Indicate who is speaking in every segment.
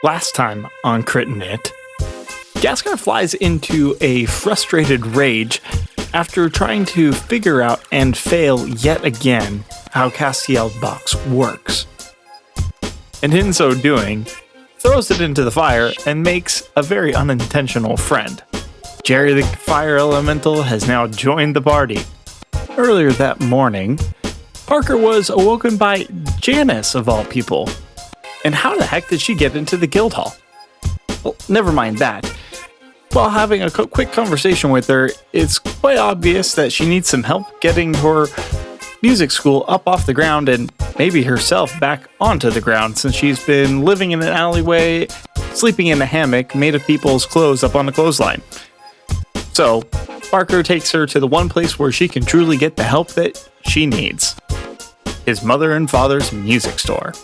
Speaker 1: Last time on Crit and It, Ghastgar flies into a frustrated rage after trying to figure out and fail yet again how Castiel's box works. And in so doing, throws it into the fire and makes a very unintentional friend. Jerry the Fire Elemental has now joined the party. Earlier that morning, Parker was awoken by Janice, of all people. And how the heck did she get into the guild hall? Well, never mind that. While having a quick conversation with her, it's quite obvious that she needs some help getting her music school up off the ground and maybe herself back onto the ground, since she's been living in an alleyway, sleeping in a hammock made of people's clothes up on a clothesline. So, Parker takes her to the one place where she can truly get the help that she needs. His mother and father's music store.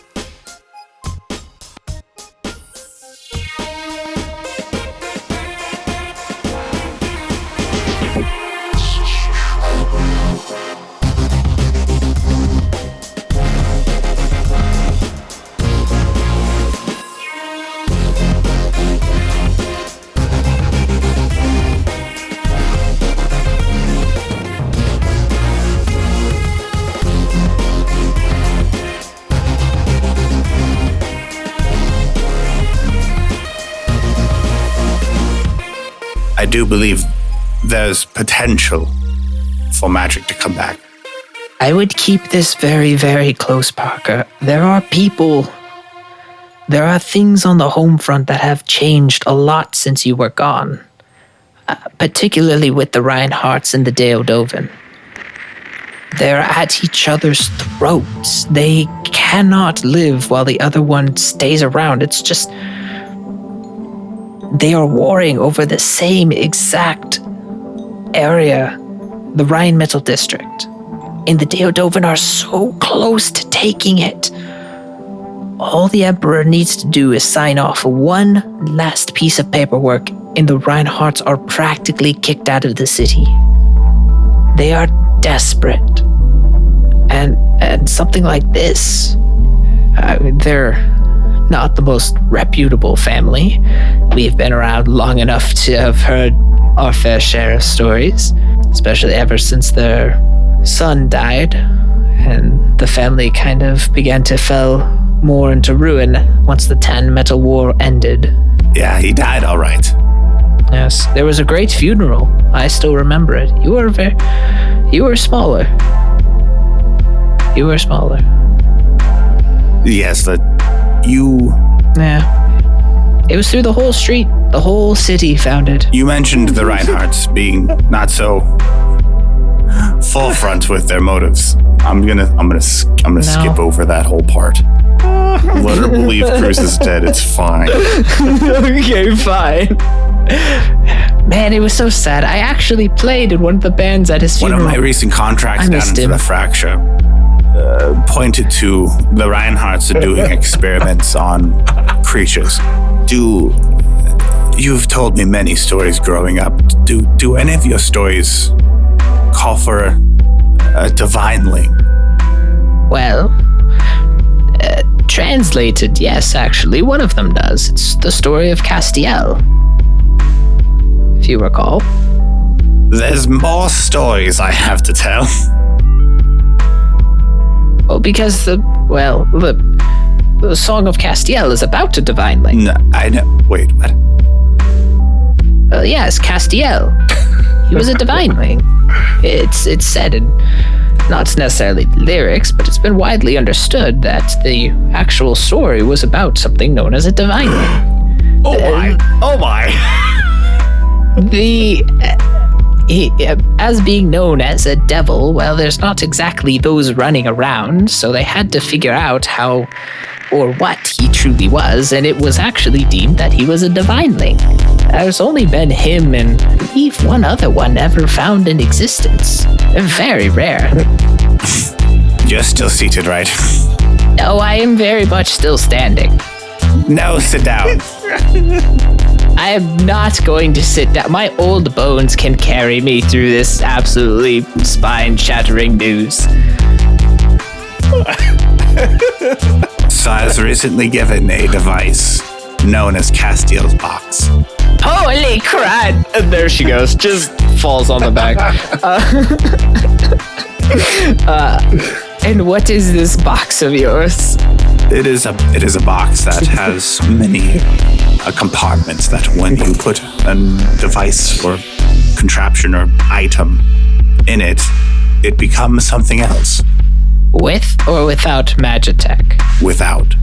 Speaker 2: I do believe there's potential for magic to come back.
Speaker 3: I would keep this very, very close, Parker. There are things on the home front that have changed a lot since you were gone, particularly with the Reinhardts and the Deodovan. They're at each other's throats. They cannot live while the other one stays around. It's just... they are warring over the same exact area, the Rhine Metal District. And the Deodovan are so close to taking it. All the Emperor needs to do is sign off one last piece of paperwork, and the Reinhardts are practically kicked out of the city. They are desperate. And something like this, they're not the most reputable family. We've been around long enough to have heard our fair share of stories, especially ever since their son died, and the family kind of began to fall more into ruin once the Tan Metal War ended.
Speaker 2: Yeah, he died all right.
Speaker 3: Yes, there was a great funeral. I still remember it. You were smaller. You were smaller.
Speaker 2: Yes,
Speaker 3: Yeah. It was through the whole street, the whole city found it.
Speaker 2: You mentioned the Reinhardts being not so forefront with their motives. I'm gonna skip over that whole part. Let her believe Kruz is dead. It's fine.
Speaker 3: Okay, fine. Man, it was so sad. I actually played in one of the bands at his funeral.
Speaker 2: One of my recent contracts down into the fracture pointed to the Reinhardts doing experiments on creatures. You've told me many stories growing up. Do any of your stories call for a divineling?
Speaker 3: Well, translated, yes, actually. One of them does. It's the story of Castiel, if you recall.
Speaker 2: There's more stories I have to tell.
Speaker 3: Well, because the Song of Castiel is about a divineling.
Speaker 2: No, I know. Wait, what?
Speaker 3: Yes, Castiel. He was a divineling. It's said in not necessarily lyrics, but it's been widely understood that the actual story was about something known as a divineling.
Speaker 1: Oh my!
Speaker 3: As being known as a devil, well, there's not exactly those running around, so they had to figure out how or what he truly was, and it was actually deemed that he was a divineling. There's only been him and I believe one other one ever found in existence. They're very rare.
Speaker 2: You're still seated, right?
Speaker 3: No, I am very much still standing.
Speaker 2: No, sit down.
Speaker 3: I am not going to sit down. My old bones can carry me through this absolutely spine-shattering news.
Speaker 2: So I was recently given a device known as Castiel's box.
Speaker 3: Holy crap!
Speaker 4: And there she goes, just falls on the back.
Speaker 3: And what is this box of yours?
Speaker 2: It is a box that has many compartments that when you put a device or contraption or item in it, it becomes something else.
Speaker 3: With or without Magitech?
Speaker 2: Without.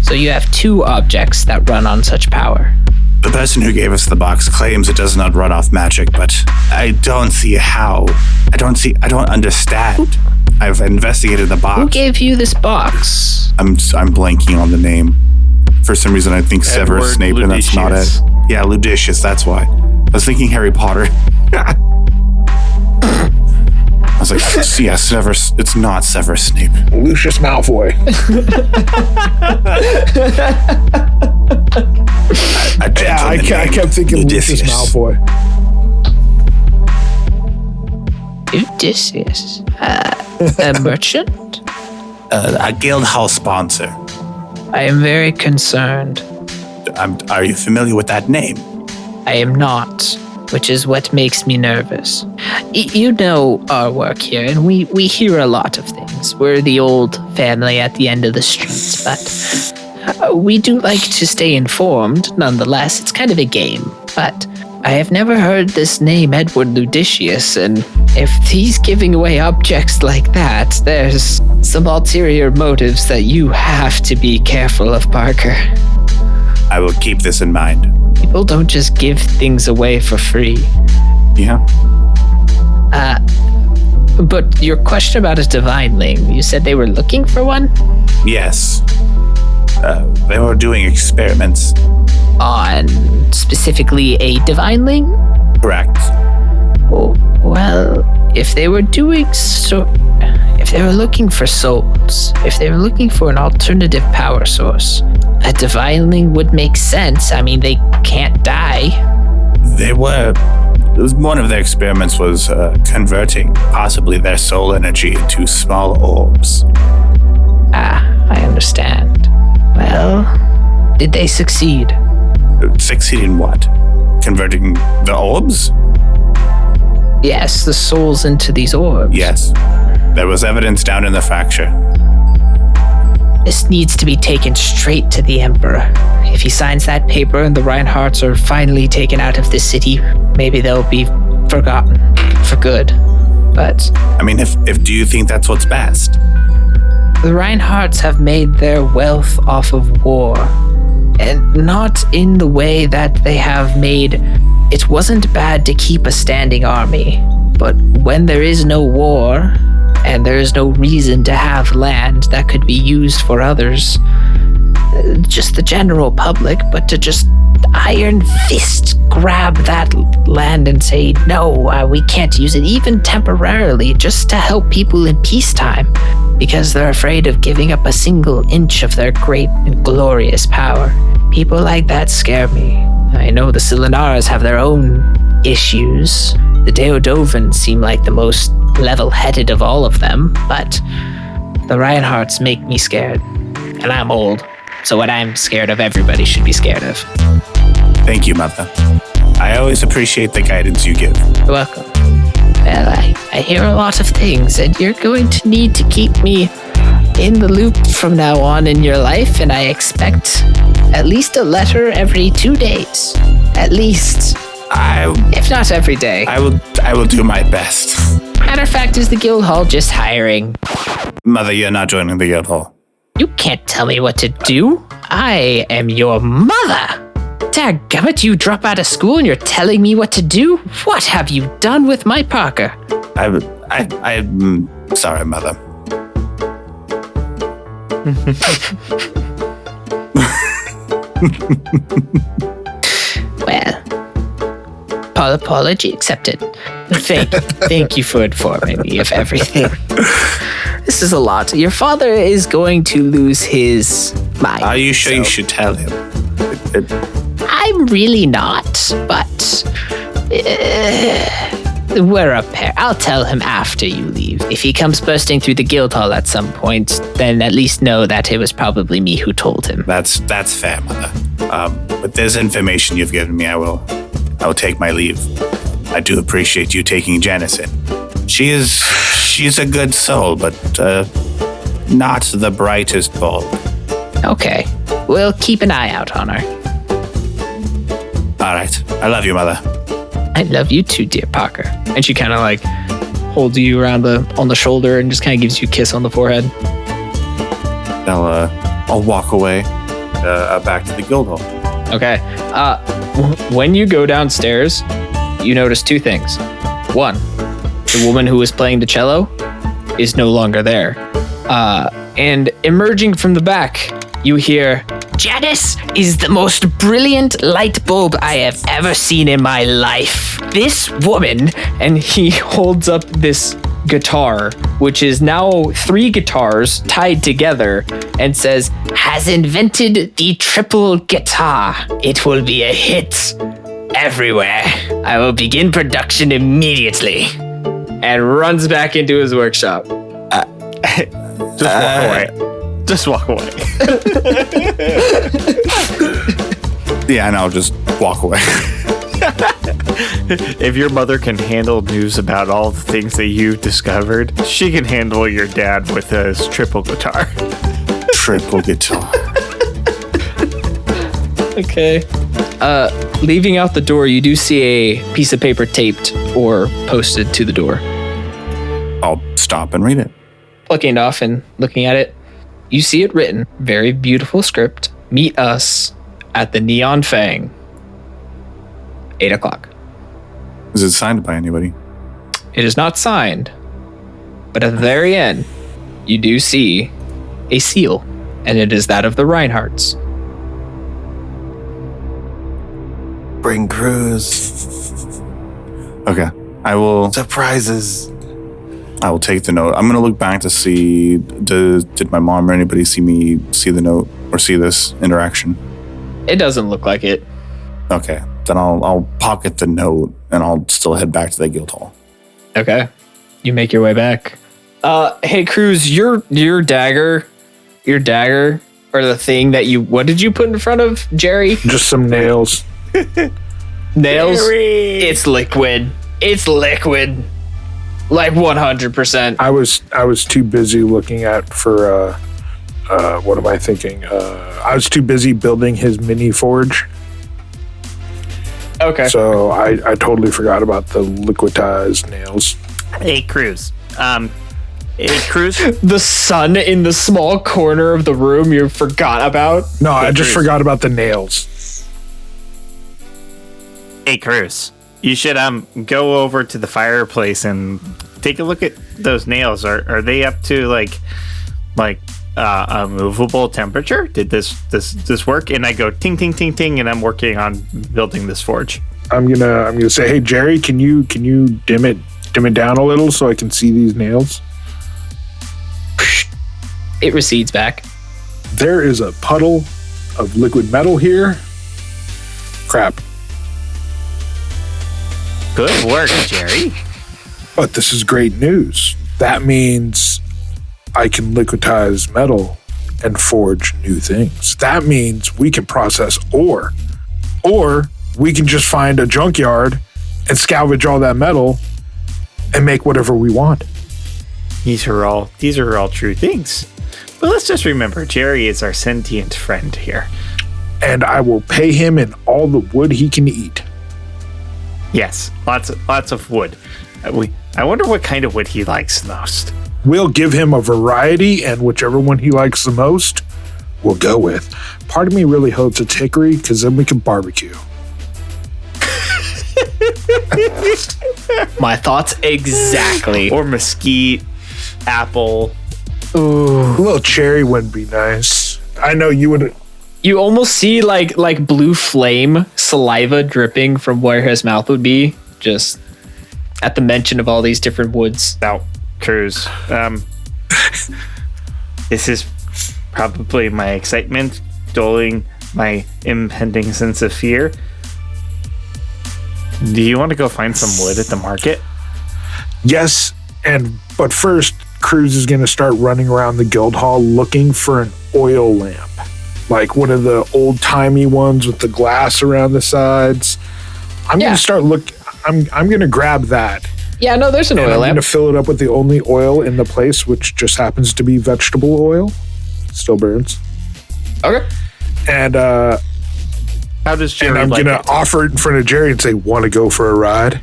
Speaker 3: So you have 2 objects that run on such power.
Speaker 2: The person who gave us the box claims it does not run off magic, but I don't see how. I don't understand. I've investigated the box.
Speaker 3: Who gave you this box?
Speaker 2: I'm blanking on the name. For some reason, I think Severus Snape, and that's not it. Yeah, Ludicious, that's why. I was thinking Harry Potter. I was like, yeah, Severus. It's not Severus Snape.
Speaker 5: Lucius Malfoy. I kept thinking Lucius Malfoy.
Speaker 3: Odysseus. A merchant?
Speaker 2: A Guildhall sponsor.
Speaker 3: I am very concerned.
Speaker 2: Are you familiar with that name?
Speaker 3: I am not, which is what makes me nervous. You know our work here, and we hear a lot of things. We're the old family at the end of the street, but we do like to stay informed, nonetheless. It's kind of a game, but I have never heard this name, Edward Ludicius, and if he's giving away objects like that, there's some ulterior motives that you have to be careful of, Parker.
Speaker 2: I will keep this in mind.
Speaker 3: People don't just give things away for free.
Speaker 2: Yeah.
Speaker 3: But your question about a divineling, you said they were looking for one?
Speaker 2: Yes. They were doing experiments.
Speaker 3: On specifically a divineling?
Speaker 2: Correct.
Speaker 3: Oh, well, if they were if they were looking for souls, if they were looking for an alternative power source, a divineling would make sense. I mean, they can't die.
Speaker 2: One of their experiments was converting possibly their soul energy into small orbs.
Speaker 3: I understand. Well, did they succeed?
Speaker 2: Succeed in what? Converting the orbs?
Speaker 3: Yes, the souls into these orbs.
Speaker 2: Yes. There was evidence down in the fracture.
Speaker 3: This needs to be taken straight to the Emperor. If he signs that paper and the Reinhardts are finally taken out of this city, maybe they'll be forgotten for good. But
Speaker 2: I mean, if do you think that's what's best?
Speaker 3: The Reinhardts have made their wealth off of war. And not in the way that they have made. It wasn't bad to keep a standing army, but when there is no war, and there is no reason to have land that could be used for others, just the general public, but to just iron fist grab that land and say, no, we can't use it, even temporarily, just to help people in peacetime, because they're afraid of giving up a single inch of their great and glorious power. People like that scare me. I know the Silinaras have their own issues. The Deodovan seem like the most level-headed of all of them, but the Reinhardts make me scared. And I'm old, so what I'm scared of, everybody should be scared of.
Speaker 2: Thank you, Mother. I always appreciate the guidance you give.
Speaker 3: You're welcome. Well, I hear a lot of things, and you're going to need to keep me in the loop from now on in your life, and I expect at least a letter every 2 days. At least. If not every day.
Speaker 2: I will do my best.
Speaker 3: Matter of fact, is the Guildhall just hiring?
Speaker 2: Mother, you're not joining the Guildhall.
Speaker 3: You can't tell me what to do. I am your mother. Dadgummit, you drop out of school and you're telling me what to do? What have you done with my Parker?
Speaker 2: I'm sorry, Mother.
Speaker 3: Well, apology accepted. Thank you for informing me of everything. This is a lot. Your father is going to lose his mind.
Speaker 2: Are you sure you should tell him?
Speaker 3: I'm really not, but we're a pair. I'll tell him after you leave. If he comes bursting through the guild hall at some point, then at least know that it was probably me who told him.
Speaker 2: That's fair, Mother. With this information you've given me, I will take my leave. I do appreciate you taking Janice in. She's a good soul, but not the brightest bulb.
Speaker 3: Okay, we'll keep an eye out on her.
Speaker 2: All right. I love you, Mother.
Speaker 3: I love you too, dear Parker.
Speaker 4: And she kind of like holds you around on the shoulder and just kind of gives you a kiss on the forehead.
Speaker 2: I'll walk away back to the guild hall.
Speaker 4: Okay. When you go downstairs, you notice two things. One, the woman who was playing the cello is no longer there. And emerging from the back, you hear,
Speaker 3: Janice is the most brilliant light bulb I have ever seen in my life.
Speaker 4: this woman, and he holds up this guitar, which is now 3 guitars tied together, and says,
Speaker 3: has invented the triple guitar. It will be a hit everywhere. I will begin production immediately.
Speaker 4: and runs back into his workshop.
Speaker 1: Just walk away. Just walk away.
Speaker 2: Yeah, and I'll just walk away.
Speaker 1: If your mother can handle news about all the things that you discovered, she can handle your dad with his triple guitar.
Speaker 2: Triple guitar.
Speaker 4: Okay. Leaving out the door, you do see a piece of paper taped or posted to the door.
Speaker 2: I'll stop and read it.
Speaker 4: Plucking it off and looking at it, you see it written, very beautiful script. Meet us at the Neon Fang. 8 o'clock.
Speaker 2: Is it signed by anybody?
Speaker 4: It is not signed, but at the very end, you do see a seal, and it is that of the Reinhardts.
Speaker 6: Bring Kruz.
Speaker 2: Okay. I will take the note. I'm going to look back to see, did my mom or anybody see the note or see this interaction?
Speaker 4: It doesn't look like it.
Speaker 2: Okay. Then I'll pocket the note and I'll still head back to the guild hall.
Speaker 4: Okay. You make your way back. Hey, Kruz, your dagger, or the thing that what did you put in front of Jerry?
Speaker 5: Just some nails.
Speaker 4: Nails?
Speaker 1: Jerry!
Speaker 4: It's liquid. Like 100%.
Speaker 5: I was too busy looking at for what am I thinking? I was too busy building his mini forge.
Speaker 4: Okay.
Speaker 5: So I totally forgot about the liquidized nails.
Speaker 1: Hey, Kruz. Kruz.
Speaker 4: The sun in the small corner of the room you forgot about?
Speaker 5: No, I just
Speaker 1: Kruz.
Speaker 5: forgot about the nails.
Speaker 1: Hey, Kruz. You should go over to the fireplace and take a look at those nails. Are they up to like a movable temperature? Did this work? And I go ting ting ting ting, and I'm working on building this forge.
Speaker 5: I'm gonna say, hey Jerry, can you dim it down a little so I can see these nails?
Speaker 4: It recedes back.
Speaker 5: There is a puddle of liquid metal here. Crap.
Speaker 1: Good work, Jerry.
Speaker 5: But this is great news. That means I can liquidize metal and forge new things. That means we can process ore. Or we can just find a junkyard and salvage all that metal and make whatever we want.
Speaker 1: These are all true things. But let's just remember, Jerry is our sentient friend here.
Speaker 5: And I will pay him in all the wood he can eat.
Speaker 1: Yes, lots of wood. I wonder what kind of wood he likes the most.
Speaker 5: We'll give him a variety, and whichever one he likes the most, we'll go with. Part of me really hopes it's hickory, because then we can barbecue.
Speaker 4: My thoughts exactly.
Speaker 1: Or mesquite, apple.
Speaker 5: Ooh, a little cherry would be nice. I know you would.
Speaker 4: You almost see like blue flame saliva dripping from where his mouth would be, just at the mention of all these different woods.
Speaker 1: Now, Kruz, this is probably my excitement dulling my impending sense of fear. Do you want to go find some wood at the market?
Speaker 5: Yes, but first, Kruz is going to start running around the guild hall looking for an oil lamp, like one of the old-timey ones with the glass around the sides. I'm going to start I'm going to grab that.
Speaker 4: Yeah, no, there's an oil lamp.
Speaker 5: I'm going to fill it up with the only oil in the place, which just happens to be vegetable oil. Still burns.
Speaker 4: Okay.
Speaker 5: And
Speaker 1: how does Jerry
Speaker 5: I'm going to offer it in front of Jerry and say, want to go for a ride?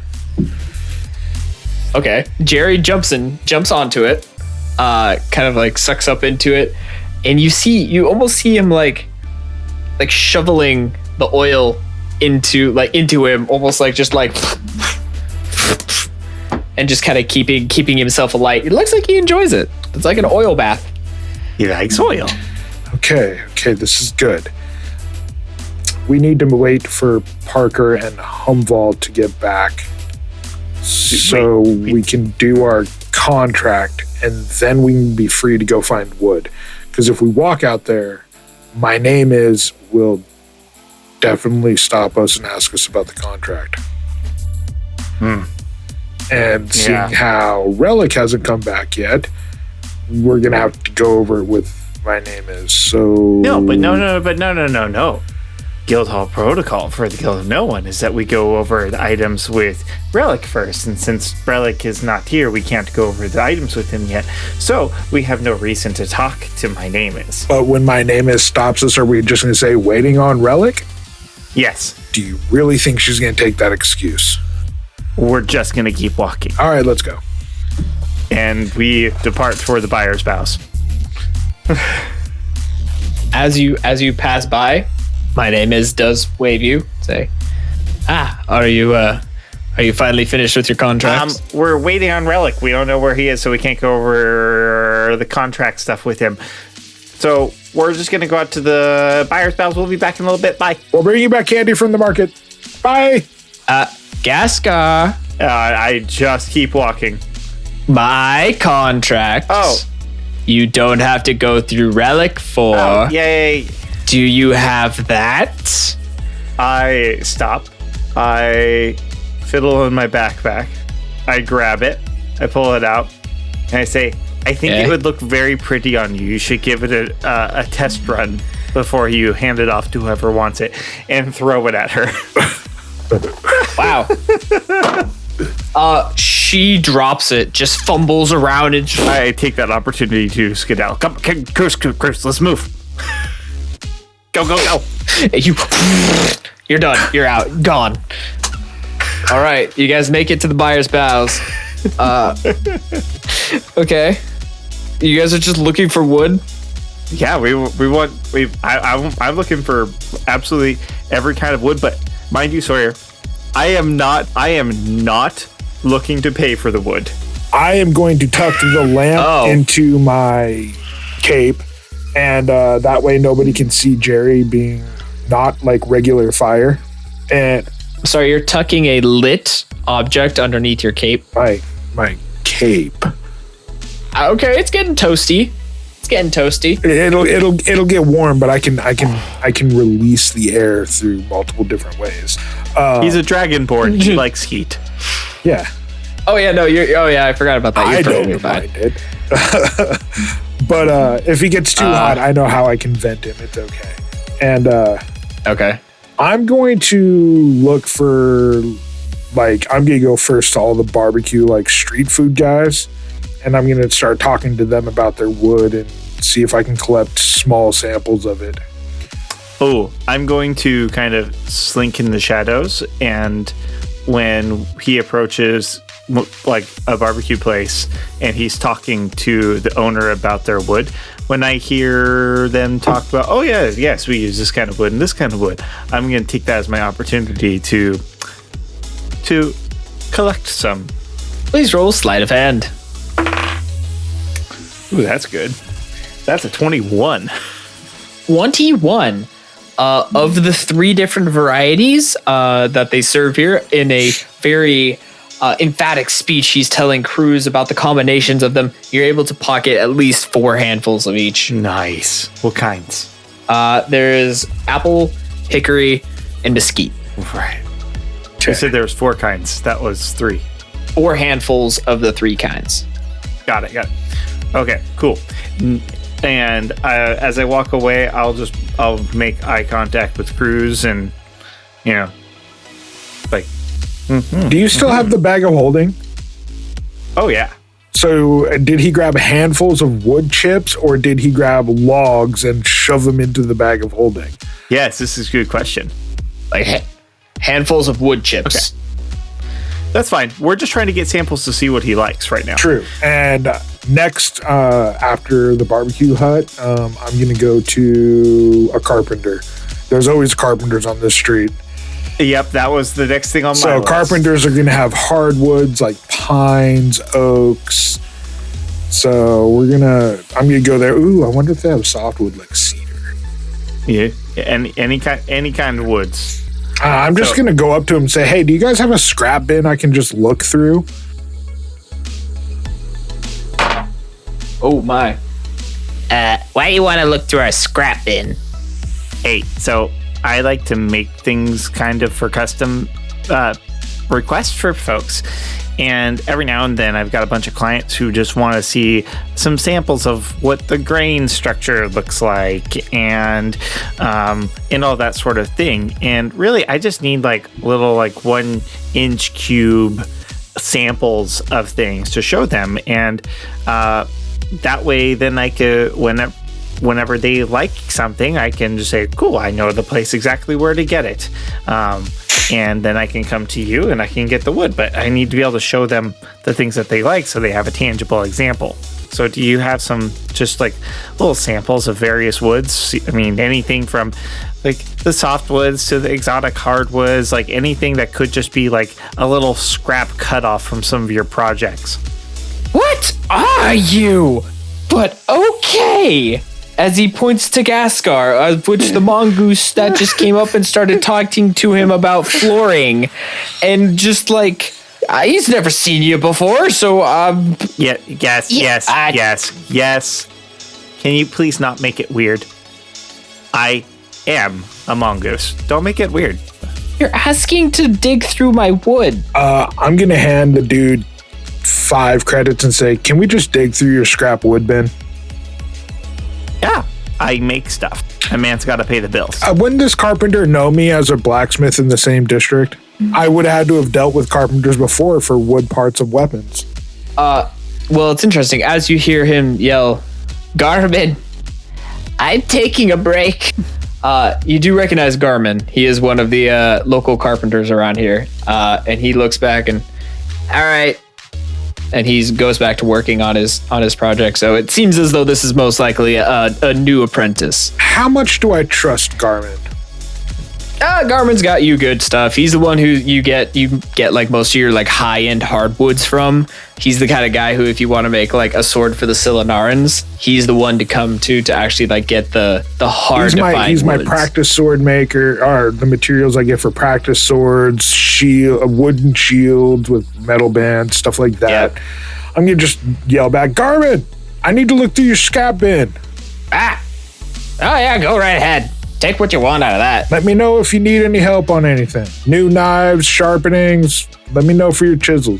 Speaker 4: Okay. Jerry jumps onto it, kind of like sucks up into it, and you almost see him like shoveling the oil into him, almost like just like, and just kind of keeping himself alight. It looks like he enjoys it. It's like an oil bath.
Speaker 1: He likes oil.
Speaker 5: Okay, this is good. We need to wait for Parker and Vall to get back so we can do our contract, and then we can be free to go find wood. Because if we walk out there, my name will definitely stop us and ask us about the contract. And seeing how Relic hasn't come back yet, we're going to have to go over it with my name so...
Speaker 1: No. Guildhall protocol for the Guild of No One is that we go over the items with Relic first, and since Relic is not here, we can't go over the items with him yet, so we have no reason to talk to my name is.
Speaker 5: But when my name stops us, are we just going to say waiting on Relic?
Speaker 1: Yes.
Speaker 5: Do you really think she's going to take that excuse?
Speaker 1: We're just going to keep walking.
Speaker 5: All right, let's go.
Speaker 1: And we depart for the buyer's bows.
Speaker 4: As you pass by, my name does wave you, say, are you finally finished with your contracts?
Speaker 1: We're waiting on Relic. We don't know where he is, so we can't go over the contract stuff with him. So we're just going to go out to the buyer's bows. We'll be back in a little bit. Bye.
Speaker 5: We'll bring you back candy from the market. Bye.
Speaker 4: Ghastgar.
Speaker 1: I just keep walking.
Speaker 4: My contract.
Speaker 1: Oh.
Speaker 4: You don't have to go through Relic for.
Speaker 1: Oh, yay.
Speaker 4: Do you have that?
Speaker 1: I stop. I fiddle in my backpack. I grab it. I pull it out. And I say, I think it would look very pretty on you. You should give it a test run before you hand it off to whoever wants it and throw it at her.
Speaker 4: Wow. She drops it, just fumbles around, and
Speaker 1: I take that opportunity to skedaddle. Come, Kruz, let's move. Go.
Speaker 4: You're done. You're out. Gone. All right, you guys make it to the buyer's bows. Okay. You guys are just looking for wood?
Speaker 1: Yeah, I'm looking for absolutely every kind of wood, but mind you, Sawyer, I am not looking to pay for the wood.
Speaker 5: I am going to tuck the lamp into my cape, and that way nobody can see Jerry being not like regular fire. And
Speaker 4: sorry, you're tucking a lit object underneath your cape?
Speaker 5: My cape.
Speaker 4: Okay, it's getting toasty.
Speaker 5: It'll get warm, but I can release the air through multiple different ways.
Speaker 1: He's a dragonborn. He likes heat.
Speaker 5: Yeah.
Speaker 4: Oh yeah, no. I forgot about that.
Speaker 5: I don't mind it. But if he gets too hot, I know how I can vent him. It's okay. And
Speaker 4: okay,
Speaker 5: I'm going to look for I'm gonna go first to all the barbecue street food guys, and I'm gonna start talking to them about their wood and see if I can collect small samples of it.
Speaker 1: Oh, I'm going to kind of slink in the shadows, and when he approaches a barbecue place and he's talking to the owner about their wood, when I hear them talk about, oh yes, we use this kind of wood and this kind of wood, I'm going to take that as my opportunity to collect some.
Speaker 4: Please roll sleight of hand.
Speaker 1: Ooh, that's good. That's a 21.
Speaker 4: 21. Of the 3 different varieties that they serve here, in a very emphatic speech, he's telling Kruz about the combinations of them. You're able to pocket at least 4 handfuls of each.
Speaker 1: Nice. What kinds?
Speaker 4: There's apple, hickory, and mesquite.
Speaker 1: Right. You said there was 4 kinds. That was 3.
Speaker 4: or handfuls of the 3 kinds.
Speaker 1: Got it. Okay, cool. And as I walk away, I'll make eye contact with Kruz and, like.
Speaker 5: Do you still have the bag of holding?
Speaker 1: Oh yeah.
Speaker 5: So did he grab handfuls of wood chips or did he grab logs and shove them into the bag of holding?
Speaker 1: Yes, this is a good question.
Speaker 4: Like handfuls of wood chips.
Speaker 1: Okay. That's fine. We're just trying to get samples to see what he likes right now.
Speaker 5: True. And next, after the barbecue hut, I'm going to go to a carpenter. There's always carpenters on this street.
Speaker 1: Yep, that was the next thing on my list.
Speaker 5: So carpenters are going to have hardwoods like pines, oaks. So I'm going to go there. Ooh, I wonder if they have softwood like cedar.
Speaker 1: Yeah, any kind of woods.
Speaker 5: I'm just going to go up to him and say, hey, do you guys have a scrap bin I can just look through?
Speaker 4: Oh, my.
Speaker 3: Why do you want to look through our scrap bin?
Speaker 1: Hey, so I like to make things kind of for custom requests for folks. And every now and then I've got a bunch of clients who just want to see some samples of what the grain structure looks like and all that sort of thing. And really, I just need like little 1-inch cube samples of things to show them. And that way, then I could, whenever they like something, I can just say, cool, I know the place exactly where to get it. And then I can come to you and I can get the wood, but I need to be able to show them the things that they like so they have a tangible example. So do you have some just like little samples of various woods? I mean, anything from like the softwoods to the exotic hardwoods, like anything that could just be like a little scrap cutoff from some of your projects.
Speaker 4: What are you? But okay. As he points to Ghastgar, of which the mongoose that just came up and started talking to him about flooring, and just like, he's never seen you before, so
Speaker 1: Yes. Can you please not make it weird? I am a mongoose. Don't make it weird.
Speaker 4: You're asking to dig through my wood.
Speaker 5: I'm going to hand the dude 5 credits and say, can we just dig through your scrap wood bin?
Speaker 1: Yeah, I make stuff. A man's got to pay the bills.
Speaker 5: Wouldn't this carpenter know me as a blacksmith in the same district? I would have had to have dealt with carpenters before for wood parts of weapons.
Speaker 4: Well, it's interesting. As you hear him yell, Garmin, I'm taking a break. You do recognize Garmin. He is one of the local carpenters around here. And he looks back and, all right. And he goes back to working on his project. So it seems as though this is most likely a new apprentice.
Speaker 5: How much do I trust Garmin?
Speaker 4: Garmin's got you good stuff. He's the one who you get like most of your like high-end hardwoods from. He's the kind of guy who, if you want to make like a sword for the Silanarans, he's the one to come to actually like get the hard to find
Speaker 5: He's my
Speaker 4: woods.
Speaker 5: practice sword maker, or the materials I get for practice swords, wooden shields with metal bands, stuff like that.
Speaker 4: Yep.
Speaker 5: I'm going to just yell back, Garmin, I need to look through your scrap bin.
Speaker 4: Oh yeah, go right ahead. Take what you want out of that.
Speaker 5: Let me know if you need any help on anything. New knives, sharpenings. Let me know for your chisels.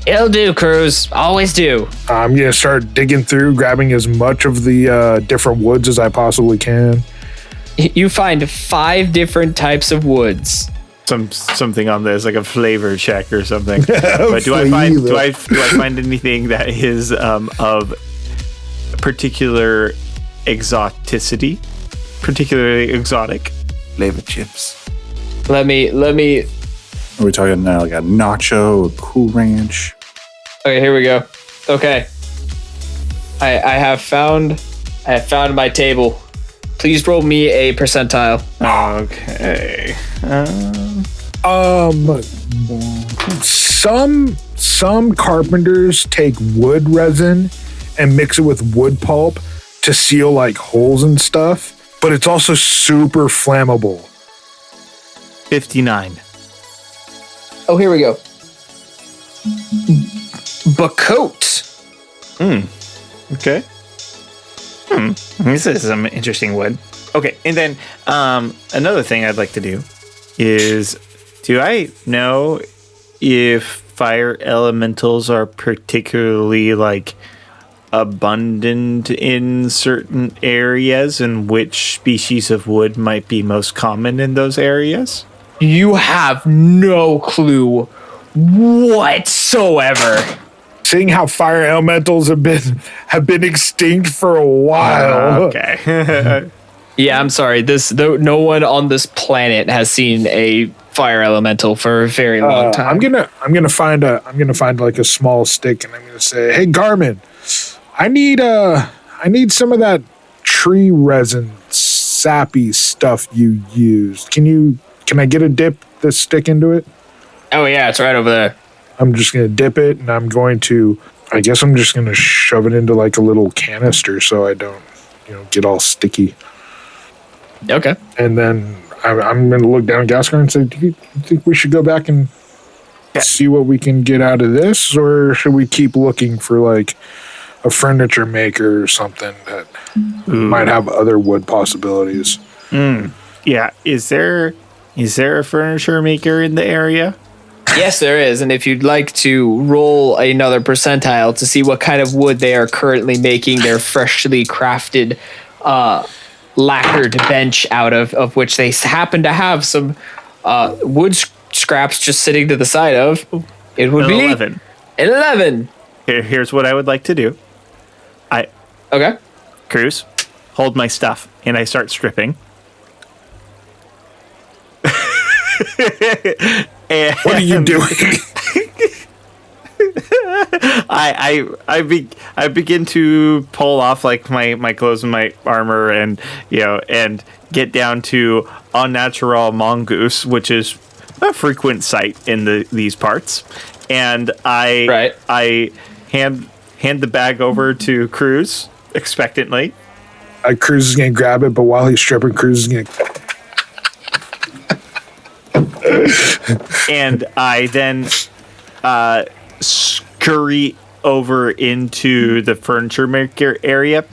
Speaker 4: It'll do, Kruz. Always do.
Speaker 5: I'm going to start digging through, grabbing as much of the different woods as I possibly can.
Speaker 4: You find 5 different types of woods.
Speaker 1: Something on this, like a flavor check or something. But do I find anything that is of particular exoticity? Particularly exotic?
Speaker 6: Flavor chips.
Speaker 4: Let me.
Speaker 2: Are we talking like a nacho, a Cool Ranch?
Speaker 4: Okay, here we go. Okay. I have found my table. Please roll me a percentile.
Speaker 1: Okay.
Speaker 5: Some carpenters take wood resin and mix it with wood pulp to seal like holes and stuff, but it's also super flammable.
Speaker 1: 59.
Speaker 4: Oh, here we go. Bacote.
Speaker 1: Okay. This is some interesting wood. Okay, and then another thing I'd like to do is, do I know if fire elementals are particularly like abundant in certain areas, and which species of wood might be most common in those areas?
Speaker 4: You have no clue whatsoever.
Speaker 5: Seeing how fire elementals have been extinct for a while.
Speaker 1: Okay.
Speaker 4: Yeah, I'm sorry. No one on this planet has seen a fire elemental for a very long time.
Speaker 5: I'm gonna find like a small stick, and I'm gonna say, "Hey, Garmin, I need some of that tree resin sappy stuff you used. Can I get a dip this stick into it?"
Speaker 4: Oh yeah, it's right over there.
Speaker 5: I'm just gonna dip it, and I'm just gonna shove it into like a little canister so I don't, get all sticky.
Speaker 4: Okay.
Speaker 5: And then I'm gonna look down at Ghastgar and say, "Do you think we should go back and see what we can get out of this, or should we keep looking for like a furniture maker or something that might have other wood possibilities?"
Speaker 1: Yeah. Is there a furniture maker in the area?
Speaker 4: Yes, there is. And if you'd like to roll another percentile to see what kind of wood they are currently making their freshly crafted lacquered bench out of which they happen to have some wood scraps just sitting to the side of, it would be
Speaker 1: 11.
Speaker 4: 11.
Speaker 1: Here's what I would like to do.
Speaker 4: Okay.
Speaker 1: Cruz, hold my stuff, and I start stripping. And
Speaker 5: What are you doing?
Speaker 1: I begin to pull off like my clothes and my armor, and and get down to unnatural mongoose, which is a frequent sight in these parts. And I hand the bag over to Cruz expectantly.
Speaker 5: Cruz is gonna grab it, but while he's stripping, Cruz is gonna.
Speaker 1: And I then scurry over into the furniture maker area,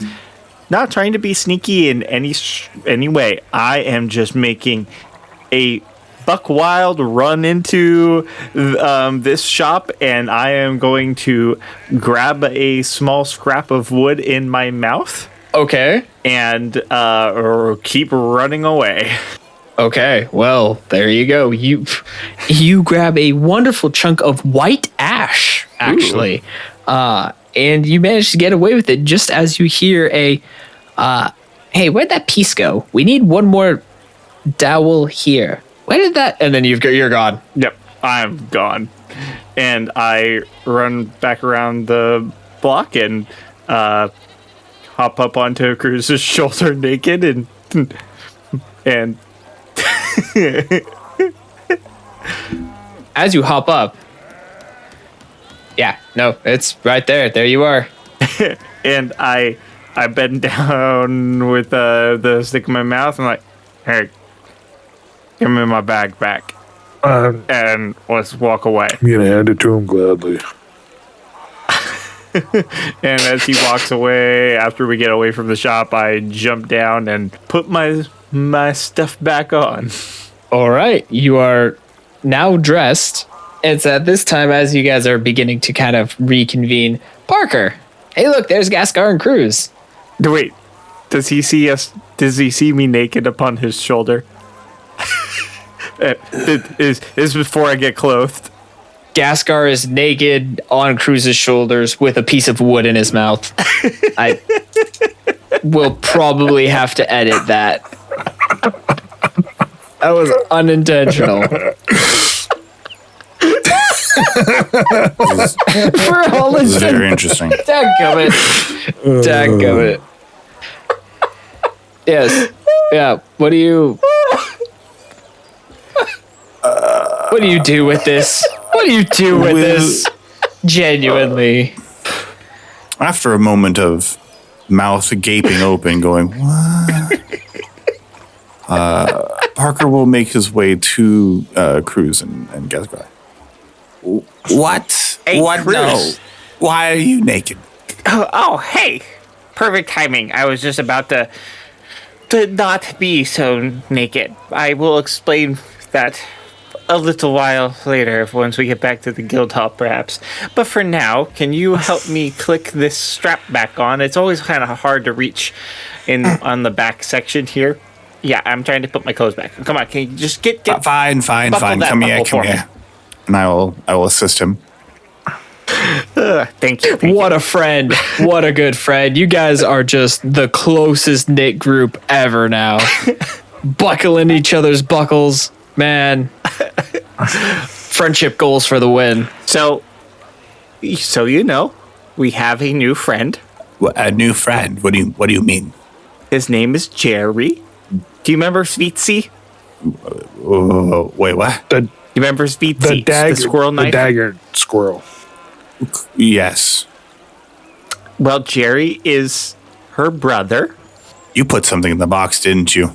Speaker 1: not trying to be sneaky in any way. I am just making a buck wild run into this shop, and I am going to grab a small scrap of wood in my mouth.
Speaker 4: Okay.
Speaker 1: And or keep running away.
Speaker 4: Okay, well, there you go. You grab a wonderful chunk of white ash, actually, and you manage to get away with it just as you hear a, "Hey, where'd that piece go? We need one more dowel here. Where did that?" And then you're gone.
Speaker 1: Yep, I'm gone, and I run back around the block and hop up onto Cruz's shoulder naked and.
Speaker 4: As you hop up, yeah, no, it's right there. There you are.
Speaker 1: And I bend down with the stick in my mouth. And like, "Hey, give me my bag back, and let's walk away."
Speaker 5: I'm gonna hand it to him gladly.
Speaker 1: And as he walks away, after we get away from the shop, I jump down and put my stuff back on.
Speaker 4: All right, you are now dressed. It's at this time, as you guys are beginning to kind of reconvene. Parker, hey, look, there's Ghastgar and Cruz.
Speaker 1: Wait, does he see us? Does he see me naked upon his shoulder? Is before I get clothed.
Speaker 4: Ghastgar is naked on Cruz's shoulders with a piece of wood in his mouth. I will probably have to edit that. That was unintentional. For all
Speaker 2: This is very interesting.
Speaker 4: Dadgummit. Yes. Yeah. What do you do with this? What do you do with this? Genuinely.
Speaker 2: After a moment of mouth gaping open, going, "What?" Parker will make his way to Kruz and Ghastgar. What?
Speaker 1: Hey,
Speaker 2: what?
Speaker 1: Cruz.
Speaker 2: No. Why are you naked?
Speaker 1: Oh, hey. Perfect timing. I was just about to not be so naked. I will explain that a little while later, once we get back to the guild hall, perhaps. But for now, can you help me click this strap back on? It's always kind of hard to reach on the back section here. Yeah, I'm trying to put my clothes back. Come on, can you just get
Speaker 2: fine. Come here. And I will assist him.
Speaker 1: Thank you.
Speaker 4: What a friend. What a good friend. You guys are just the closest knit group ever now. Buckling each other's buckles. Man. Friendship goals for the win.
Speaker 1: So you know, we have a new friend.
Speaker 2: A new friend? What do you mean?
Speaker 1: His name is Jerry. Do you remember Sweetsy?
Speaker 2: Wait, what?
Speaker 1: You remember Sweetsy? The squirrel knife?
Speaker 5: The dagger squirrel.
Speaker 2: Yes.
Speaker 1: Well, Jerry is her brother.
Speaker 2: You put something in the box, didn't you?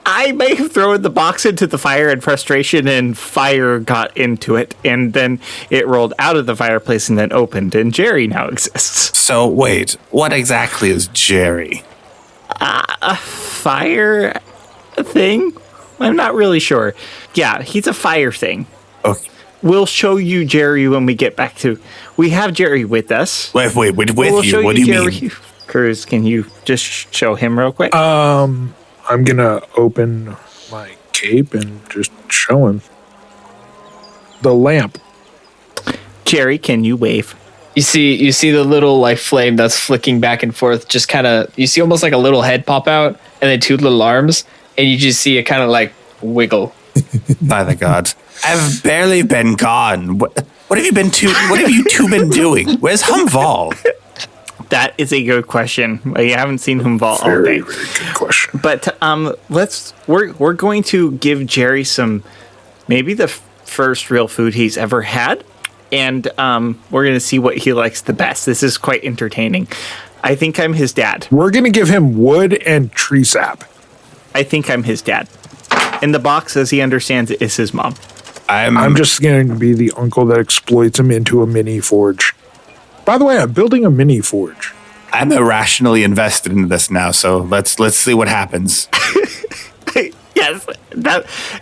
Speaker 1: I may have thrown the box into the fire in frustration, and fire got into it, and then it rolled out of the fireplace and then opened, and Jerry now exists.
Speaker 2: So, wait, what exactly is Jerry?
Speaker 1: A fire thing? I'm not really sure. Yeah, he's a fire thing.
Speaker 2: Okay.
Speaker 1: We'll show you Jerry when we get back to... We have Jerry with us.
Speaker 2: Wait, with
Speaker 1: we'll
Speaker 2: you? What do you mean?
Speaker 1: Cruz, can you just show him real quick?
Speaker 5: I'm going to open my cape and just show him. The lamp.
Speaker 1: Jerry, can you wave?
Speaker 4: You see the little like flame that's flicking back and forth, just kind of, you see almost like a little head pop out and then two little arms, and you just see it kind of like wiggle.
Speaker 2: By the gods. I've barely been gone. What have you two been doing? Where's Vall?
Speaker 1: That is a good question. I haven't seen Vall all day.
Speaker 5: Very good question.
Speaker 1: But we're going to give Jerry maybe the first real food he's ever had, and we're going to see what he likes the best. This is quite entertaining. I think I'm his dad.
Speaker 5: We're going to give him wood and tree sap.
Speaker 1: I think I'm his dad. In the box, as he understands it, is his mom.
Speaker 5: I'm just going to be the uncle that exploits him into a mini forge. By the way, I'm building a mini forge.
Speaker 2: I'm irrationally invested in this now, so let's see what happens.
Speaker 1: Yes.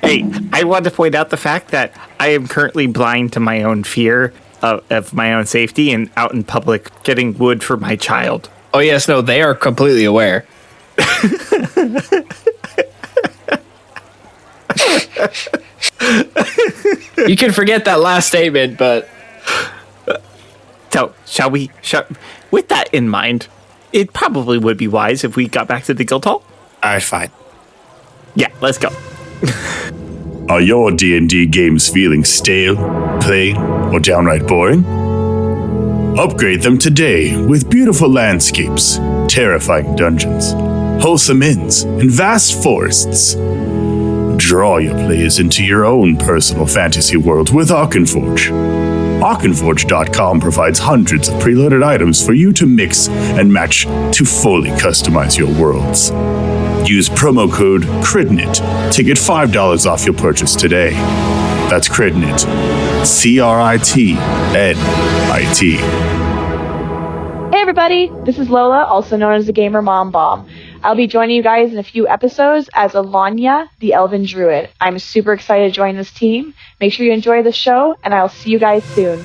Speaker 1: I want to point out the fact that I am currently blind to my own fear of my own safety and out in public getting wood for my child.
Speaker 4: Oh, yes, no, they are completely aware. You can forget that last statement, but...
Speaker 1: So, with that in mind, it probably would be wise if we got back to the guild hall.
Speaker 2: All right, fine.
Speaker 1: Yeah, let's go.
Speaker 7: Are your D&D games feeling stale, plain, or downright boring? Upgrade them today with beautiful landscapes, terrifying dungeons, wholesome inns, and vast forests. Draw your players into your own personal fantasy world with Arkenforge. Arkenforge.com provides hundreds of preloaded items for you to mix and match to fully customize your worlds. Use promo code CRITNIT to get $5 off your purchase today. That's CRITNIT. CRITNIT.
Speaker 8: Hey everybody, this is Lola, also known as the Gamer Mom Bomb. I'll be joining you guys in a few episodes as Alanya, the Elven Druid. I'm super excited to join this team. Make sure you enjoy the show, and I'll see you guys soon.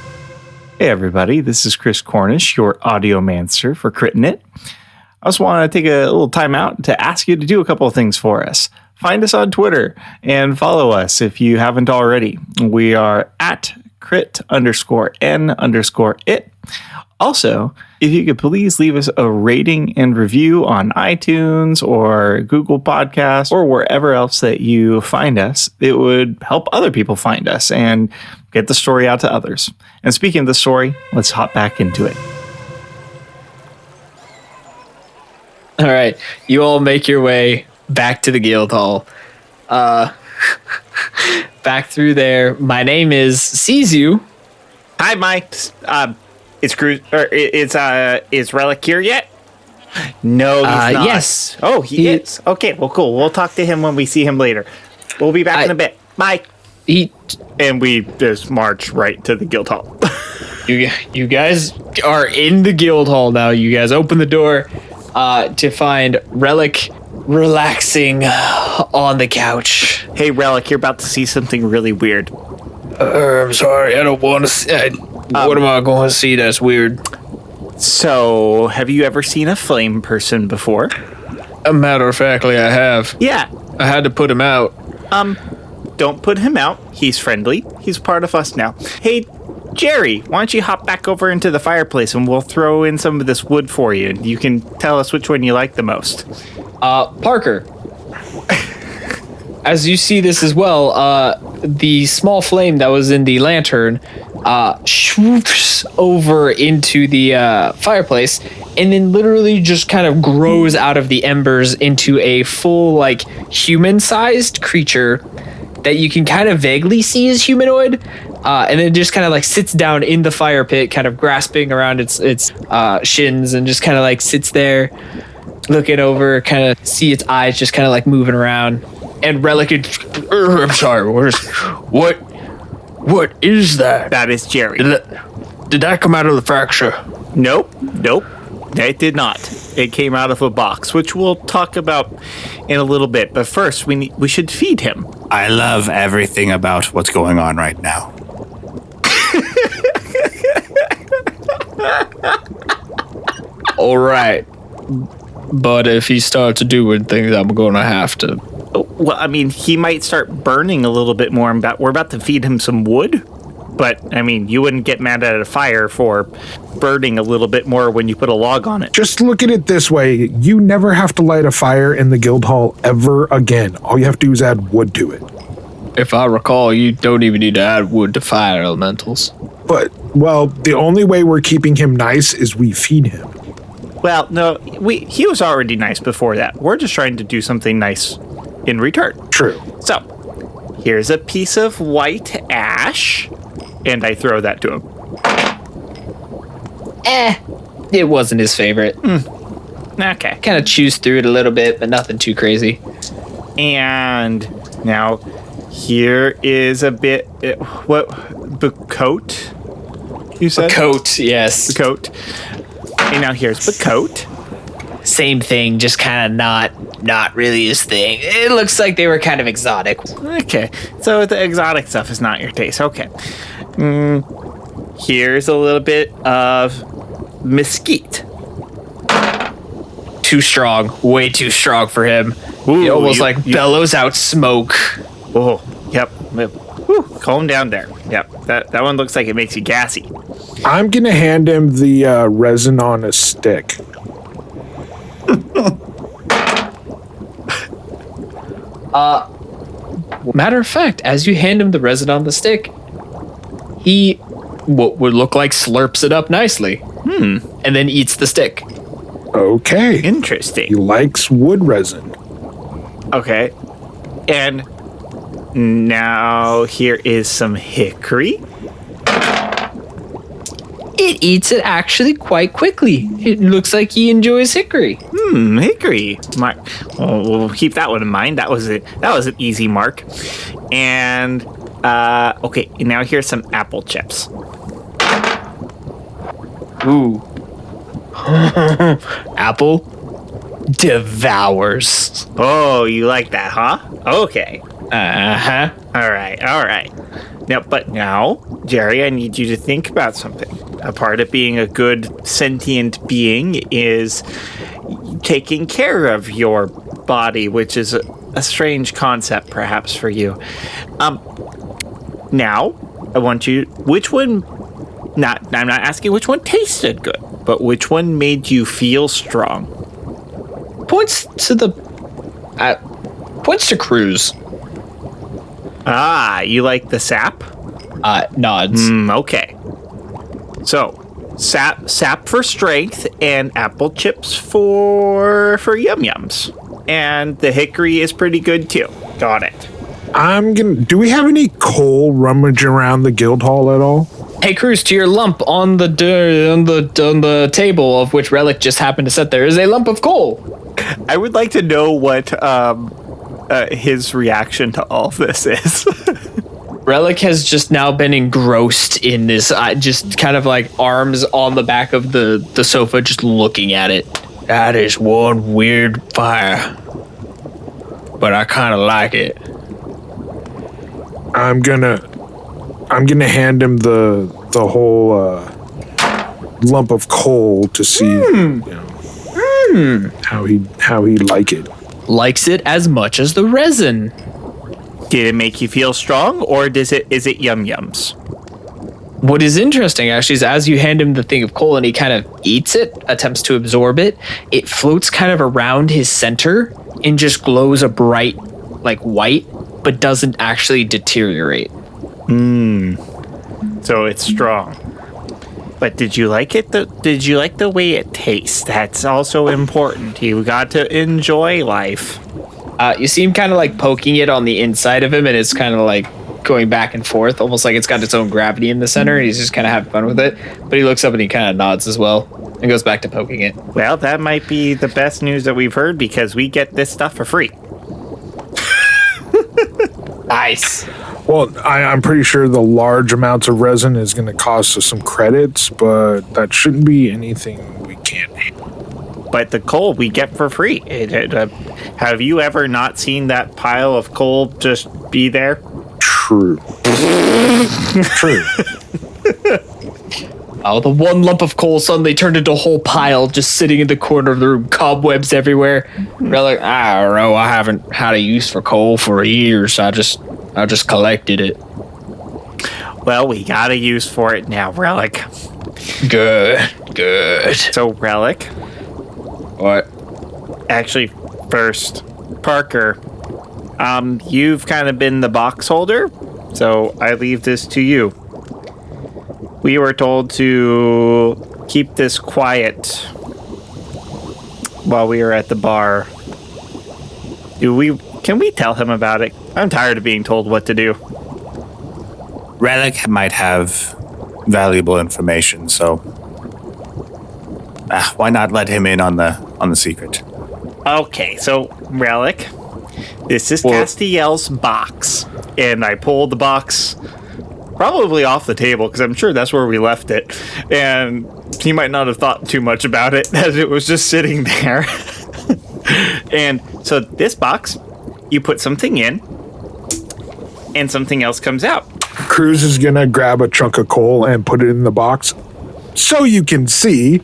Speaker 1: Hey everybody, this is Chris Cornish, your audiomancer for CritNit. I just want to take a little time out to ask you to do a couple of things for us. Find us on Twitter and follow us if you haven't already. We are at crit_n_it. Also, if you could please leave us a rating and review on iTunes or Google Podcasts or wherever else that you find us, it would help other people find us and get the story out to others. And speaking of the story, let's hop back into it.
Speaker 4: All right, you all make your way back to the guild hall. Back through there. My name is Sizu.
Speaker 1: Hi, Mike. Is Cruz or is Relic here yet? No, he's not.
Speaker 4: Yes.
Speaker 1: Oh, he is. Okay, well, cool. We'll talk to him when we see him later. We'll be back in a bit. Bye. And we just march right to the guild hall.
Speaker 4: You guys are in the guild hall now. You guys open the door to find Relic relaxing on the couch.
Speaker 1: Hey, Relic, you're about to see something really weird.
Speaker 4: I'm sorry, I don't want to see. What am I going to see that's weird?
Speaker 1: So, have you ever seen a flame person before?
Speaker 4: A matter of factly, I have.
Speaker 1: Yeah.
Speaker 4: I had to put him out.
Speaker 1: Don't put him out. He's friendly. He's part of us now. Hey, Jerry, why don't you hop back over into the fireplace and we'll throw in some of this wood for you. You can tell us which one you like the most.
Speaker 4: Parker. As you see this as well, the small flame that was in the lantern swoops over into the fireplace and then literally just kind of grows out of the embers into a full, like, human-sized creature that you can kind of vaguely see as humanoid, and then just kind of like sits down in the fire pit, kind of grasping around its shins, and just kind of like sits there looking over, kind of see its eyes just kind of like moving around. And Relic, I'm sorry, what is that?
Speaker 1: That is Jerry.
Speaker 4: Did that come out of the fracture?
Speaker 1: Nope. It did not. It came out of a box, which we'll talk about in a little bit. But first, we should feed him.
Speaker 2: I love everything about what's going on right now.
Speaker 4: All right. But if he starts doing things, I'm going to have to.
Speaker 1: Well, I mean, he might start burning a little bit more. We're about to feed him some wood. But, I mean, you wouldn't get mad at a fire for burning a little bit more when you put a log on it.
Speaker 5: Just look at it this way. You never have to light a fire in the guild hall ever again. All you have to do is add wood to it.
Speaker 4: If I recall, you don't even need to add wood to fire elementals.
Speaker 5: But, well, the only way we're keeping him nice is we feed him.
Speaker 1: Well, no, he was already nice before that. We're just trying to do something nice in return.
Speaker 5: True.
Speaker 1: So, here's a piece of white ash, and I throw that to him.
Speaker 4: It wasn't his favorite.
Speaker 1: Okay.
Speaker 4: Kind of chews through it a little bit, but nothing too crazy.
Speaker 1: And now, here is a bit, coat? You said?
Speaker 4: Coat, yes.
Speaker 1: Coat. And now here's the coat.
Speaker 4: Same thing, just kind of not really his thing. It looks like they were kind of exotic.
Speaker 1: Okay, so the exotic stuff is not your taste. Okay. Here's a little bit of mesquite.
Speaker 4: Too strong, way too strong for him.
Speaker 1: Ooh,
Speaker 4: he almost bellows out smoke.
Speaker 1: Oh, yep. Whew, calm down there. Yep, that one looks like it makes you gassy.
Speaker 5: I'm going to hand him the resin on a stick.
Speaker 4: Matter of fact, as you hand him the resin on the stick, he, what would look like, slurps it up nicely. And then eats the stick.
Speaker 5: Okay.
Speaker 1: Interesting.
Speaker 5: He likes wood resin.
Speaker 1: Okay. And now here is some hickory.
Speaker 4: It eats it actually quite quickly. It looks like he enjoys hickory.
Speaker 1: Hickory. We'll keep that one in mind. That was an easy mark. And okay, now here's some apple chips.
Speaker 4: Ooh. Apple devours.
Speaker 1: Oh, you like that, huh? Okay.
Speaker 4: Uh-huh.
Speaker 1: All right. Now, Jerry, I need you to think about something. A part of being a good sentient being is taking care of your body, which is a strange concept, perhaps, for you. Now, I want you... Which one... I'm not asking which one tasted good, but which one made you feel strong?
Speaker 4: Points to Kruz.
Speaker 1: Ah, you like the sap?
Speaker 4: Nods.
Speaker 1: Okay. So, sap for strength and apple chips for yum-yums. And the hickory is pretty good too. Got it.
Speaker 5: Do we have any coal rummage around the guild hall at all?
Speaker 4: Hey, Kruz, to your lump on the table of which Relic just happened to sit there is a lump of coal.
Speaker 1: I would like to know what his reaction to all of this is.
Speaker 4: Relic has just now been engrossed in this, just kind of like arms on the back of the sofa, just looking at it. That is one weird fire. but I kind of like it.
Speaker 5: I'm gonna hand him the whole lump of coal to see how he like it.
Speaker 4: Likes it as much as the resin.
Speaker 1: Did it make you feel strong, or is it yum yums?
Speaker 4: What is interesting, actually, is as you hand him the thing of coal and he kind of eats it, attempts to absorb it, it floats kind of around his center and just glows a bright, like, white, but doesn't actually deteriorate.
Speaker 1: So it's strong. But did you like it? Did you like the way it tastes? That's also important. You got to enjoy life.
Speaker 4: You see him kind of like poking it on the inside of him, and it's kind of like going back and forth, almost like it's got its own gravity in the center, and he's just kind of having fun with it. But he looks up and he kind of nods as well and goes back to poking it.
Speaker 1: Well, that might be the best news that we've heard, because we get this stuff for free.
Speaker 4: Nice.
Speaker 5: Well, I'm pretty sure the large amounts of resin is going to cost us some credits, but that shouldn't be anything we can't handle.
Speaker 1: But the coal we get for free. Have you ever not seen that pile of coal just be there?
Speaker 5: True. True.
Speaker 4: Oh, the one lump of coal suddenly turned into a whole pile just sitting in the corner of the room, cobwebs everywhere. We're like, I don't know, I haven't had a use for coal for years. I just collected it.
Speaker 1: Well, we got a use for it now, Relic.
Speaker 4: Good.
Speaker 1: So, Relic.
Speaker 4: What?
Speaker 1: Actually, first, Parker, you've kind of been the box holder, so I leave this to you. We were told to keep this quiet while we were at the bar. Can we tell him about it? I'm tired of being told what to do.
Speaker 2: Relic might have valuable information, so why not let him in on the secret?
Speaker 1: Okay, so Relic, this is Castiel's box, and I pulled the box probably off the table because I'm sure that's where we left it, and he might not have thought too much about it as it was just sitting there. And so this box, you put something in, and something else comes out.
Speaker 5: Kruz is going to grab a chunk of coal and put it in the box so you can see.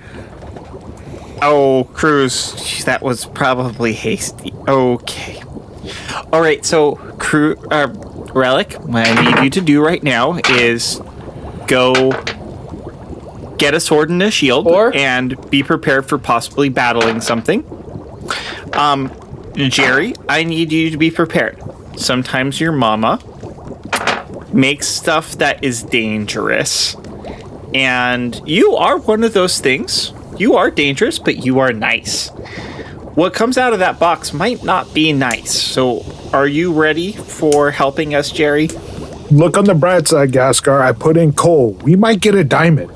Speaker 1: Oh, Kruz, that was probably hasty. Okay. All right, so Relic, what I need you to do right now is go get a sword and a shield and be prepared for possibly battling something. Jerry, I need you to be prepared. Sometimes your mama makes stuff that is dangerous, and you are one of those things. You are dangerous, but you are nice. What comes out of that box might not be nice. So, are you ready for helping us, Jerry?
Speaker 5: Look on the bright side, Ghastgar. I put in coal. We might get a diamond.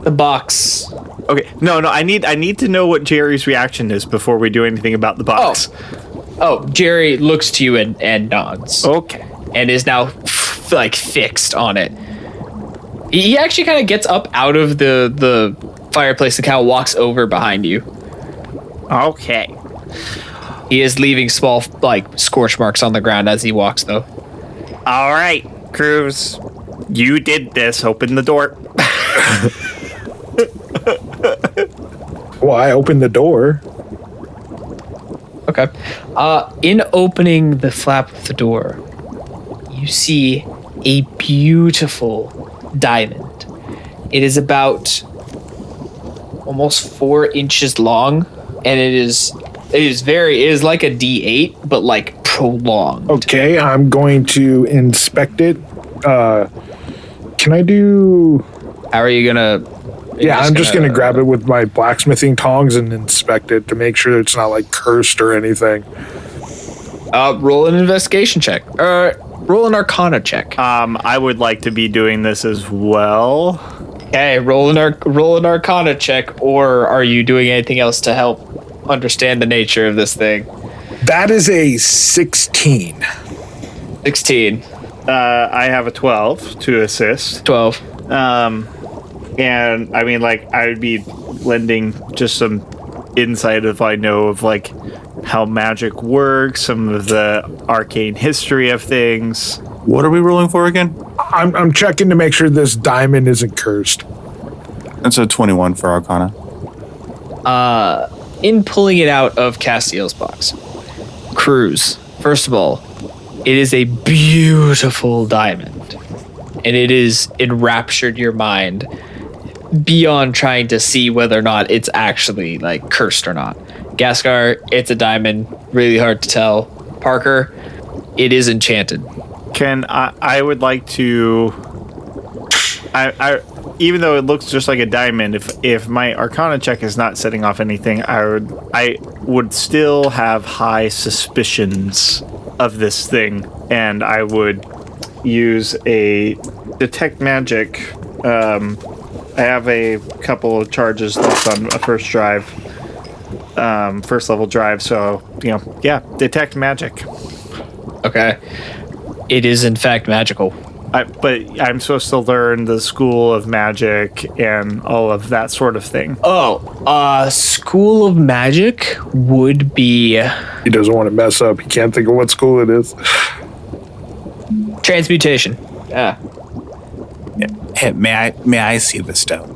Speaker 4: The box.
Speaker 1: Okay, no. I need to know what Jerry's reaction is before we do anything about the box.
Speaker 4: Oh, Jerry looks to you and nods.
Speaker 1: Okay.
Speaker 4: And is now like fixed on it. He actually kind of gets up out of the fireplace and kind of walks over behind you.
Speaker 1: Okay.
Speaker 4: He is leaving small like scorch marks on the ground as he walks, though.
Speaker 1: All right, Kruz, you did this. Open the door.
Speaker 5: Well, I opened the door.
Speaker 4: Okay. In opening the flap of the door, you see a beautiful diamond. It is about almost 4 inches long, and it is like a D8, but like prolonged.
Speaker 5: Okay, I'm going to inspect it. Can I do?
Speaker 4: How are you gonna?
Speaker 5: Yeah, I'm just gonna grab it with my blacksmithing tongs and inspect it to make sure it's not like cursed or anything.
Speaker 4: Roll an investigation check. Roll an Arcana check.
Speaker 1: I would like to be doing this as well.
Speaker 4: Okay, roll an Arcana check, or are you doing anything else to help understand the nature of this thing?
Speaker 5: That is a 16.
Speaker 4: 16.
Speaker 1: I have a 12 to assist.
Speaker 4: 12.
Speaker 1: And I mean, like, I would be lending just some insight if I know of like how magic works, some of the arcane history of things.
Speaker 2: What are we rolling for again?
Speaker 5: I'm checking to make sure this diamond isn't cursed.
Speaker 2: That's a 21 for Arcana.
Speaker 4: In pulling it out of Castiel's box, Kruz, first of all, it is a beautiful diamond, and it is enraptured your mind beyond trying to see whether or not it's actually like cursed or not. Ghastgar, it's a diamond, really hard to tell. Parker, it is enchanted.
Speaker 1: I would like to, I even though it looks just like a diamond, if my Arcana check is not setting off anything, I would still have high suspicions of this thing, and I would use a detect magic. I have a couple of charges left on a first level drive, so detect magic.
Speaker 4: Okay, it is in fact magical.
Speaker 1: But I'm supposed to learn the school of magic and all of that sort of thing.
Speaker 4: School of magic would be...
Speaker 5: He doesn't want to mess up. He can't think of what school it is.
Speaker 4: Transmutation. Yeah.
Speaker 2: Hey, may I see the stone?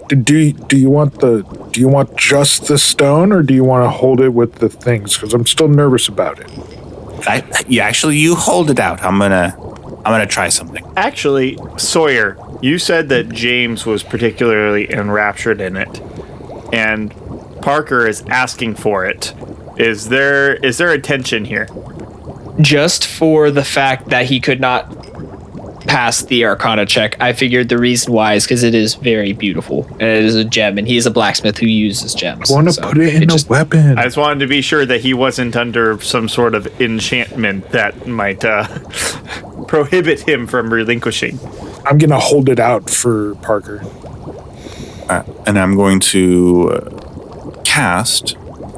Speaker 5: Do you want just the stone, or do you want to hold it with the things? Because I'm still nervous about it.
Speaker 2: You hold it out. I'm gonna try something.
Speaker 1: Actually, Sawyer, you said that James was particularly enraptured in it, and Parker is asking for it. Is there a tension here?
Speaker 4: Just for the fact that he could not pass the Arcana check, I figured the reason why is because it is very beautiful, and it is a gem, and he is a blacksmith who uses gems.
Speaker 5: I want to put it in a weapon.
Speaker 1: I just wanted to be sure that he wasn't under some sort of enchantment that might prohibit him from relinquishing.
Speaker 5: I'm going to hold it out for Parker.
Speaker 2: And I'm going to cast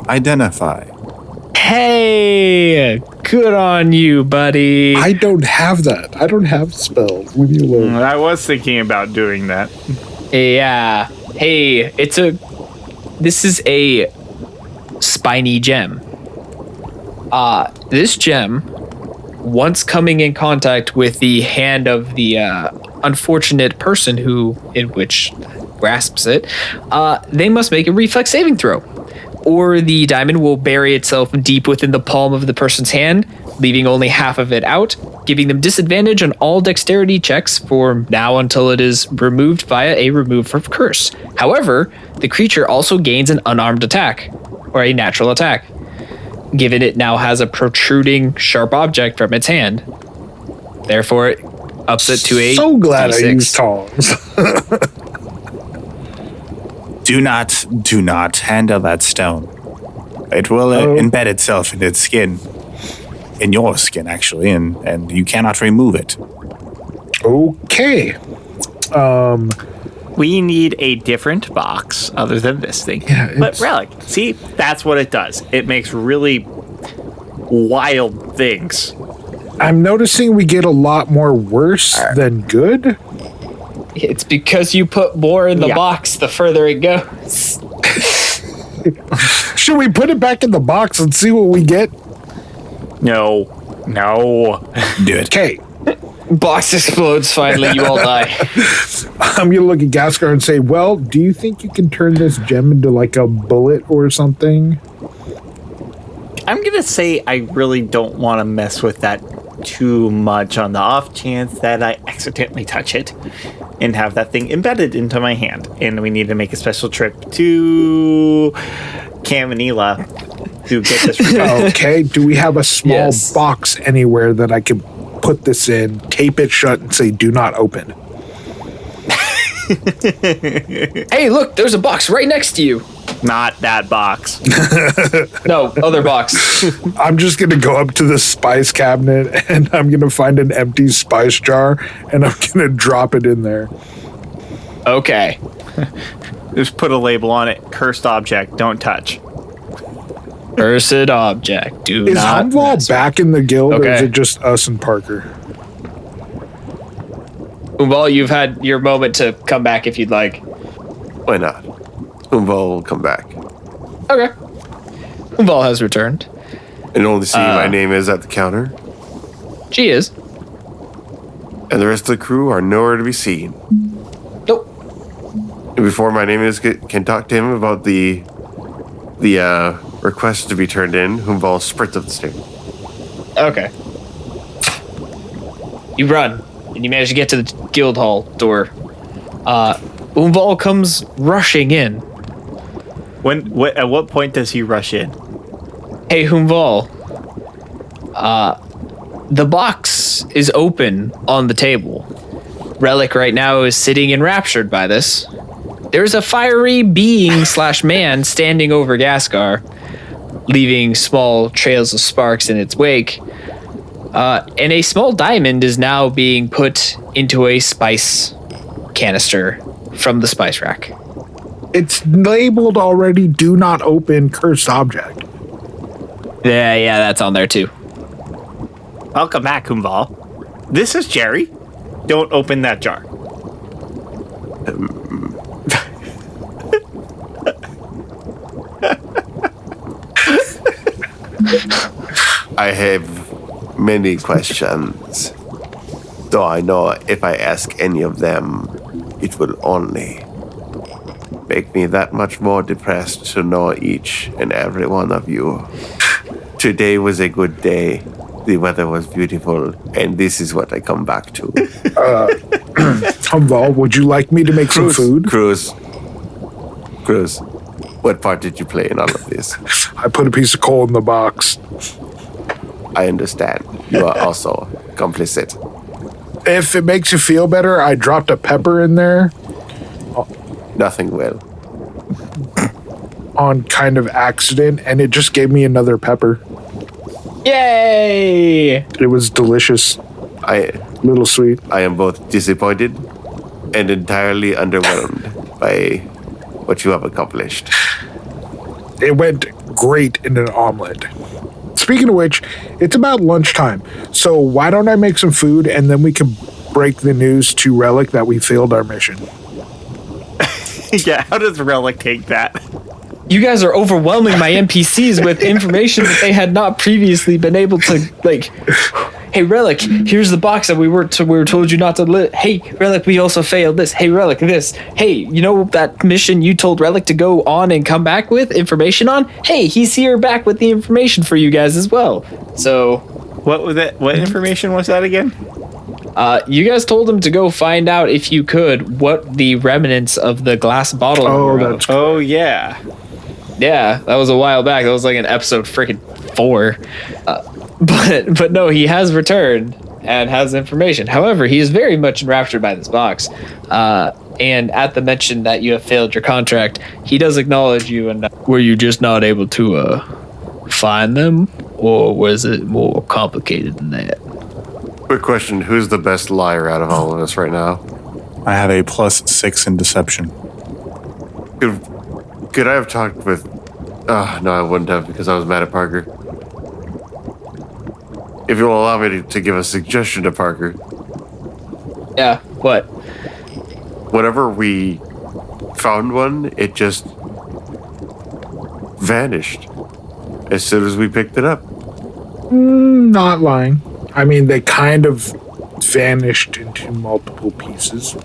Speaker 2: Identify.
Speaker 4: Hey, good on you, buddy.
Speaker 5: I don't have that. I don't have spells. Leave me alone.
Speaker 1: I was thinking about doing that.
Speaker 4: Yeah. Hey, this is a spiny gem. This gem, once coming in contact with the hand of the unfortunate person in which grasps it, they must make a reflex saving throw, or the diamond will bury itself deep within the palm of the person's hand, leaving only half of it out, giving them disadvantage on all dexterity checks for now until it is removed via a remove from curse. However, the creature also gains an unarmed attack, or a natural attack, given it now has a protruding sharp object from its hand. Therefore, it ups it to a
Speaker 5: So glad
Speaker 4: D6.
Speaker 5: I used tongs.
Speaker 2: Do not handle that stone. It will embed itself in its skin. In your skin, actually, and you cannot remove it.
Speaker 5: Okay.
Speaker 1: We need a different box other than this thing.
Speaker 5: Yeah,
Speaker 1: but Relic, see, that's what it does. It makes really wild things.
Speaker 5: I'm noticing we get a lot more worse than good.
Speaker 4: It's because you put more in the box the further it goes.
Speaker 5: Should we put it back in the box and see what we get?
Speaker 1: No.
Speaker 2: Do it.
Speaker 5: Okay.
Speaker 4: Box explodes, finally, you all die.
Speaker 5: I'm going to look at Ghastgar and say, well, do you think you can turn this gem into like a bullet or something?
Speaker 1: I'm going to say I really don't want to mess with that too much on the off chance that I accidentally touch it and have that thing embedded into my hand. And we need to make a special trip to Camanila to get this resolved.
Speaker 5: Okay. Do we have a small
Speaker 4: Yes.
Speaker 5: box anywhere that I can put this in, tape it shut, and say, do not open?
Speaker 4: Hey, look, there's a box right next to you.
Speaker 1: Not that box.
Speaker 4: No, other box.
Speaker 5: I'm just going to go up to the spice cabinet and I'm going to find an empty spice jar and I'm going to drop it in there.
Speaker 4: Okay.
Speaker 1: Just put a label on it. Cursed object. Don't touch.
Speaker 4: Cursed object. Do
Speaker 5: Is
Speaker 4: not.
Speaker 5: Vall back in the guild, or
Speaker 4: Okay.
Speaker 5: is it just us and Parker?
Speaker 4: Vall, you've had your moment to come back if you'd like.
Speaker 6: Why not? Vall will come back.
Speaker 4: Okay. Vall has returned.
Speaker 6: And only see my name is at the counter.
Speaker 4: She is.
Speaker 6: And the rest of the crew are nowhere to be seen.
Speaker 4: Nope.
Speaker 6: And before my name is can talk to him about the request to be turned in, Vall sprints up the stairs.
Speaker 4: Okay. You run, and you manage to get to the guild hall door. Vall comes rushing in.
Speaker 1: At what point does he rush in?
Speaker 4: Hey, Vall. The box is open on the table. Relic right now is sitting enraptured by this. There's a fiery being / man standing over Ghastgar, leaving small trails of sparks in its wake. And a small diamond is now being put into a spice canister from the spice rack.
Speaker 5: It's labeled already, do not open cursed object.
Speaker 4: Yeah, that's on there too.
Speaker 1: Welcome back, Vall. This is Jerry. Don't open that jar.
Speaker 6: I have many questions, though I know if I ask any of them, it will only make me that much more depressed to know each and every one of you. Today was a good day. The weather was beautiful, and this is what I come back to.
Speaker 5: Vall, would you like me to make some food?
Speaker 6: Kruz, what part did you play in all of this?
Speaker 5: I put a piece of coal in the box.
Speaker 6: I understand. You are also complicit.
Speaker 5: If it makes you feel better, I dropped a pepper in there.
Speaker 6: Nothing will.
Speaker 5: On kind of accident, and it just gave me another pepper.
Speaker 4: Yay!
Speaker 5: It was delicious. Little sweet.
Speaker 6: I am both disappointed and entirely underwhelmed by what you have accomplished.
Speaker 5: It went great in an omelet. Speaking of which, it's about lunchtime, so why don't I make some food and then we can break the news to Relic that we failed our mission.
Speaker 1: Yeah, how does Relic take that?
Speaker 4: You guys are overwhelming my NPCs with information that they had not previously been able to, like, hey, Relic, here's the box that we were told you not to hey, Relic, we also failed this. Hey, Relic, this. Hey, you know that mission you told Relic to go on and come back with information on? Hey, he's here back with the information for you guys as well. So...
Speaker 1: What was it? What information was that again?
Speaker 4: You guys told him to go find out, if you could, what the remnants of the glass bottle were of.
Speaker 1: Oh, yeah.
Speaker 4: Yeah, that was a while back. That was like in episode freaking 4. But no, he has returned and has information. However, he is very much enraptured by this box. And at the mention that you have failed your contract, he does acknowledge you. And were you just not able to find them, or was it more complicated than that?
Speaker 6: Quick question: who's the best liar out of all of us right now?
Speaker 2: I have a +6 in deception.
Speaker 6: Could I have talked with... no, I wouldn't have, because I was mad at Parker. If you'll allow me to give a suggestion to Parker.
Speaker 4: Yeah, what?
Speaker 6: Whenever we found one, it just vanished as soon as we picked it up.
Speaker 5: Not lying. I mean, they kind of vanished into multiple pieces.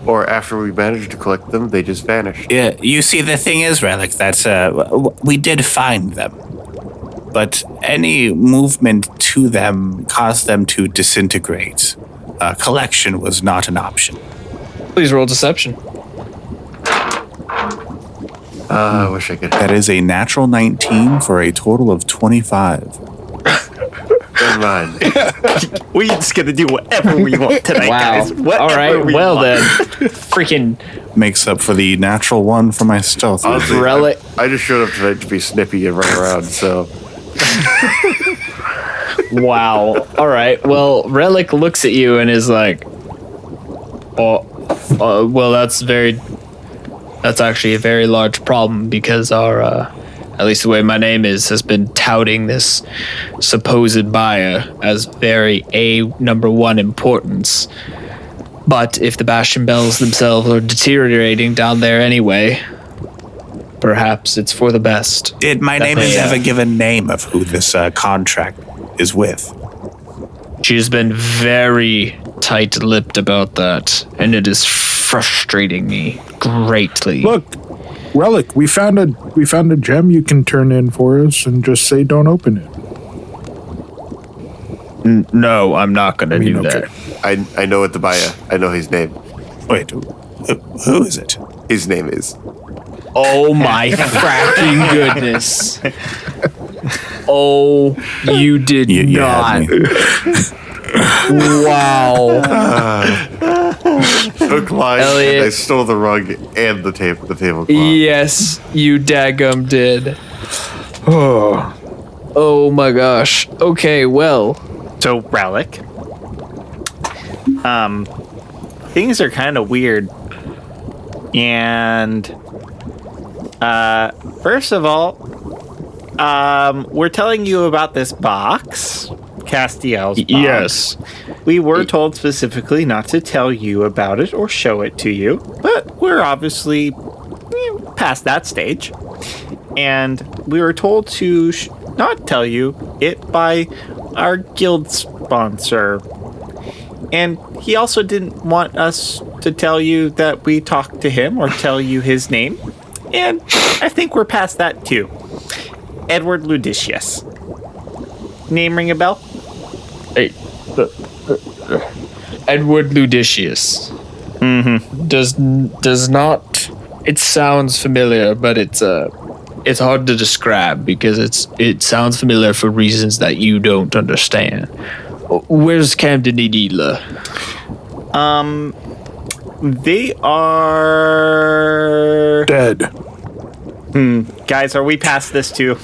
Speaker 6: Or after we managed to collect them, they just vanished.
Speaker 2: Yeah, you see, the thing is, Relic, that we did find them. But any movement to them caused them to disintegrate. Collection was not an option.
Speaker 4: Please roll deception.
Speaker 6: I wish I could.
Speaker 2: That is a natural 19 for a total of 25.
Speaker 6: Never mind.
Speaker 1: We're just gonna do whatever we want tonight, guys.
Speaker 4: All right, well then. Freaking...
Speaker 2: Makes up for the natural 1 for my stealth.
Speaker 6: Honestly,
Speaker 4: Relic.
Speaker 6: I just showed up tonight to be snippy and run around, so...
Speaker 4: Wow. All right. Well, Relic looks at you and is like, well, that's actually a very large problem, because our, at least the way my name has been touting this supposed buyer as very number one importance. But if the Bastion Bells themselves are deteriorating down there anyway, perhaps it's for the best.
Speaker 2: Did my name is ever given name of who this contract is with?
Speaker 4: She's been very tight-lipped about that, and it is frustrating me greatly.
Speaker 5: Look, Relic, we found a gem you can turn in for us and just say don't open it.
Speaker 4: No, I'm not going to do that.
Speaker 6: I know what to buy. I know his name.
Speaker 2: Wait, who is it?
Speaker 6: His name is.
Speaker 4: Oh my fracking goodness. Oh, you did not. Wow.
Speaker 6: Hook, line,
Speaker 4: Elliot.
Speaker 6: and I stole the rug and the tablecloth.
Speaker 4: Yes, you daggum did. Oh my gosh. Okay, well.
Speaker 1: So, Relic. Things are kind of weird. And, first of all, we're telling you about this box, Castiel's box.
Speaker 4: Yes.
Speaker 1: We were told specifically not to tell you about it or show it to you, but we're obviously past that stage. And we were told to not tell you it by our guild sponsor. And he also didn't want us to tell you that we talked to him or tell you his name. And I think we're past that too. Edward Ludicius. Name ring a bell?
Speaker 4: Hey, Edward Ludicius.
Speaker 1: Mm-hmm.
Speaker 4: Does not. It sounds familiar, but it's hard to describe because it sounds familiar for reasons that you don't understand. Where's Camden Edila?
Speaker 1: They are
Speaker 5: Dead.
Speaker 1: Guys, are we past this too?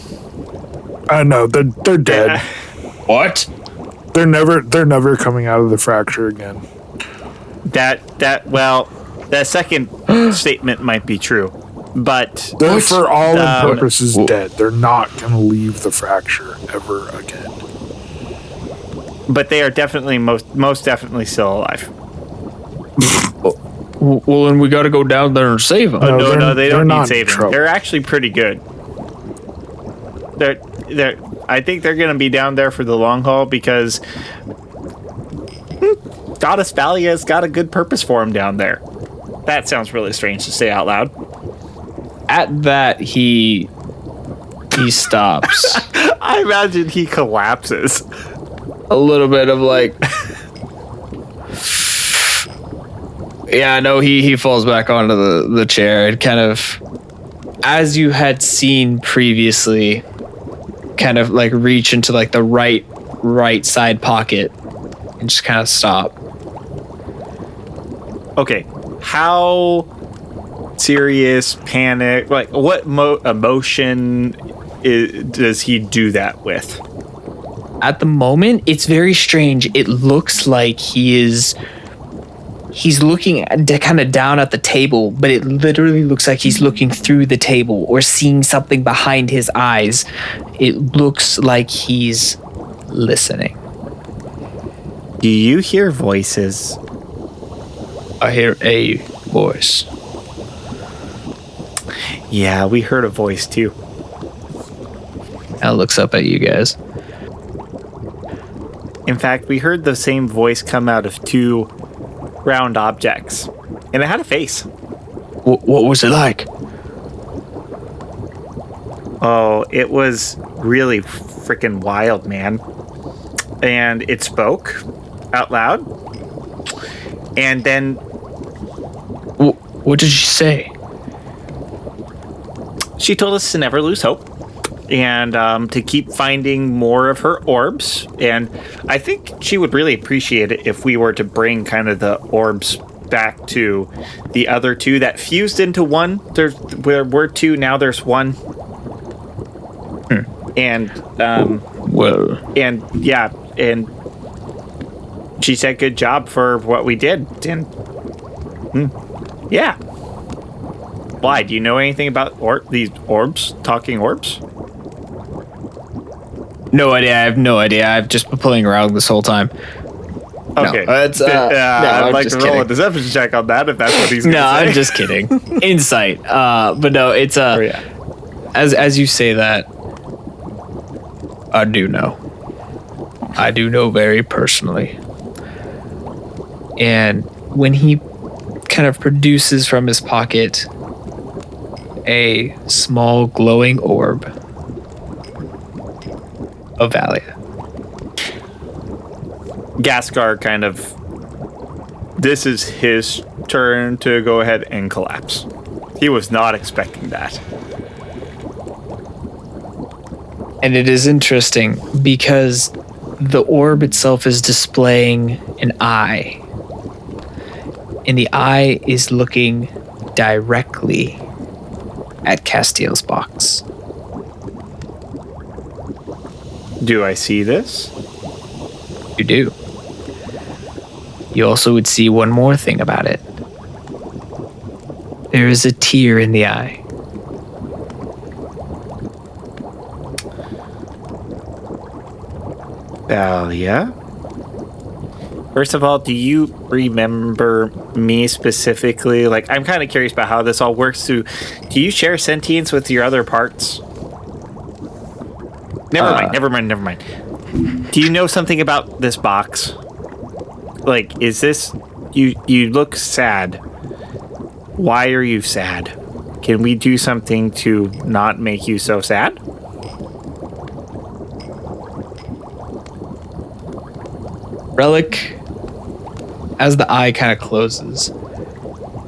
Speaker 5: No, they're dead.
Speaker 4: What?
Speaker 5: They're never coming out of the fracture again.
Speaker 1: That second statement might be true, but
Speaker 5: They're for all purposes
Speaker 4: Well,
Speaker 5: dead. They're not going to leave the fracture ever again.
Speaker 1: but they are definitely most definitely still alive.
Speaker 4: Well, then we got to go down there and save them.
Speaker 1: No, they don't need
Speaker 5: not in
Speaker 1: saving.
Speaker 5: trouble.
Speaker 1: They're actually pretty good. I think they're going to be down there for the long haul because Goddess Valia has got a good purpose for him down there. That sounds really strange to say out loud.
Speaker 4: At that, he stops.
Speaker 1: I imagine he collapses.
Speaker 4: A little bit of like, yeah, no, he falls back onto the chair and kind of, as you had seen previously, kind of like reach into like the right side pocket and just kind of stop.
Speaker 1: Okay, how serious panic? Like, what emotion does he do that with?
Speaker 4: At the moment, it's very strange. It looks like he's looking kind of down at the table, but it literally looks like he's looking through the table or seeing something behind his eyes. It looks like he's listening.
Speaker 1: Do you hear voices?
Speaker 4: I hear a voice.
Speaker 1: Yeah, we heard a voice too.
Speaker 4: Al looks up at you guys.
Speaker 1: In fact, we heard the same voice come out of two round objects, and it had a face.
Speaker 4: What was it like?
Speaker 1: Oh, it was really freaking wild, man. And it spoke out loud, and then
Speaker 4: What did she say?
Speaker 1: she told us to never lose hope and to keep finding more of her orbs. And I think she would really appreciate it if we were to bring kind of the orbs back to the other two that fused into one. There were two, now there's one. And and yeah, and she said good job for what we did. And yeah. Why? Do you know anything about these orbs? Talking orbs?
Speaker 4: No idea. I have no idea. I've just been playing around this whole time.
Speaker 1: Okay. I'd like to roll a deception check on that if that's what he's going to say.
Speaker 4: No, I'm just kidding. Insight. But no, it's as you say that, I do know. I do know very personally. And when he kind of produces from his pocket a small glowing orb of Valia.
Speaker 1: Ghastgar kind of... This is his turn to go ahead and collapse. He was not expecting that.
Speaker 4: And it is interesting because the orb itself is displaying an eye. And the eye is looking directly at Castiel's box.
Speaker 1: Do I see this?
Speaker 4: You do. You also would see one more thing about it. There is a tear in the eye.
Speaker 1: Yeah. First of all, do you remember me specifically? Like, I'm kind of curious about how this all works. Do you share sentience with your other parts? Never mind. Do you know something about this box? Like, is this... You look sad. Why are you sad? Can we do something to not make you so sad?
Speaker 4: Relic, as the eye kind of closes,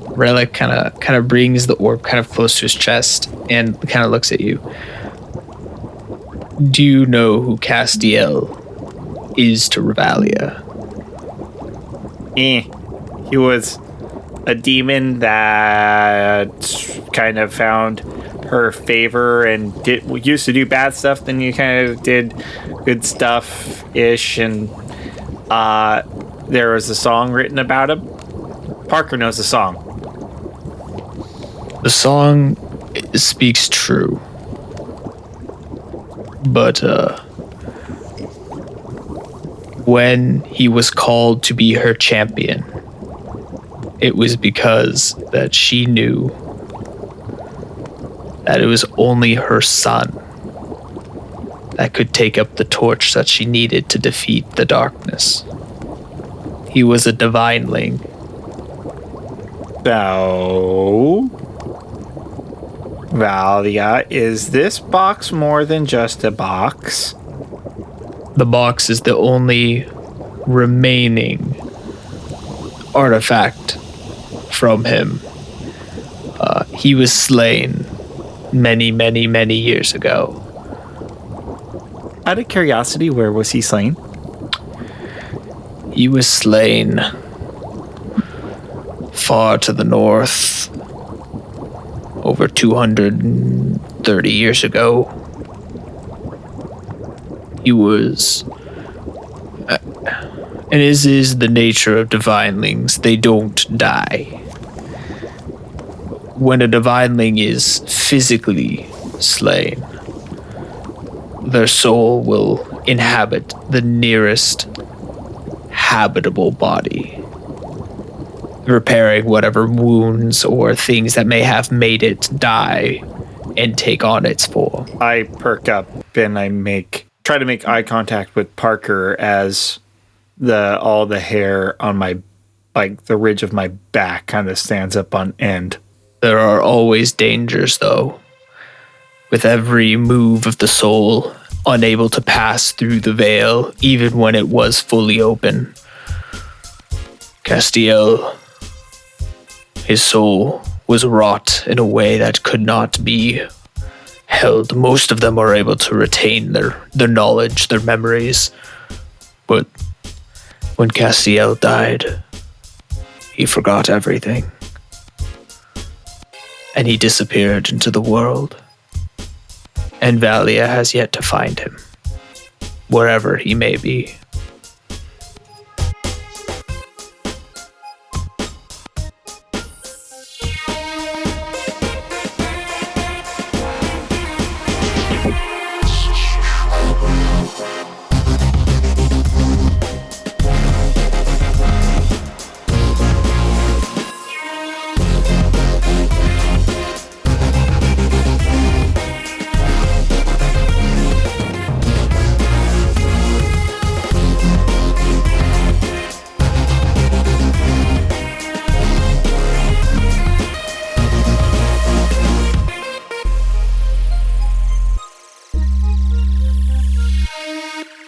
Speaker 4: Relic kind of brings the orb kind of close to his chest and kind of looks at you. Do you know who Castiel is to Revalia?
Speaker 1: He was a demon that kind of found her favor and used to do bad stuff, then you kind of did good stuff-ish, and there was a song written about him. Parker knows the song.
Speaker 4: The song speaks true. But when he was called to be her champion, it was because that she knew that it was only her son that could take up the torch that she needed to defeat the darkness. He was a divineling.
Speaker 1: So, Valia, is this box more than just a box?
Speaker 4: The box is the only remaining artifact from him. He was slain many, many, many years ago.
Speaker 1: Out of curiosity, where was he slain?
Speaker 4: He was slain far to the north, over 230 years ago. He was... and as is the nature of divinelings, they don't die. When a divineling is physically slain, their soul will inhabit the nearest habitable body, repairing whatever wounds or things that may have made it die and take on its form.
Speaker 1: I perk up and I try to make eye contact with Parker as all the hair on my, like the ridge of my back kind of stands up on end.
Speaker 4: There are always dangers, though. With every move of the soul, unable to pass through the veil, even when it was fully open. Castiel, his soul was wrought in a way that could not be held. Most of them are able to retain their knowledge, their memories. But when Castiel died, he forgot everything. And he disappeared into the world. And Valia has yet to find him, wherever he may be.
Speaker 8: Bye.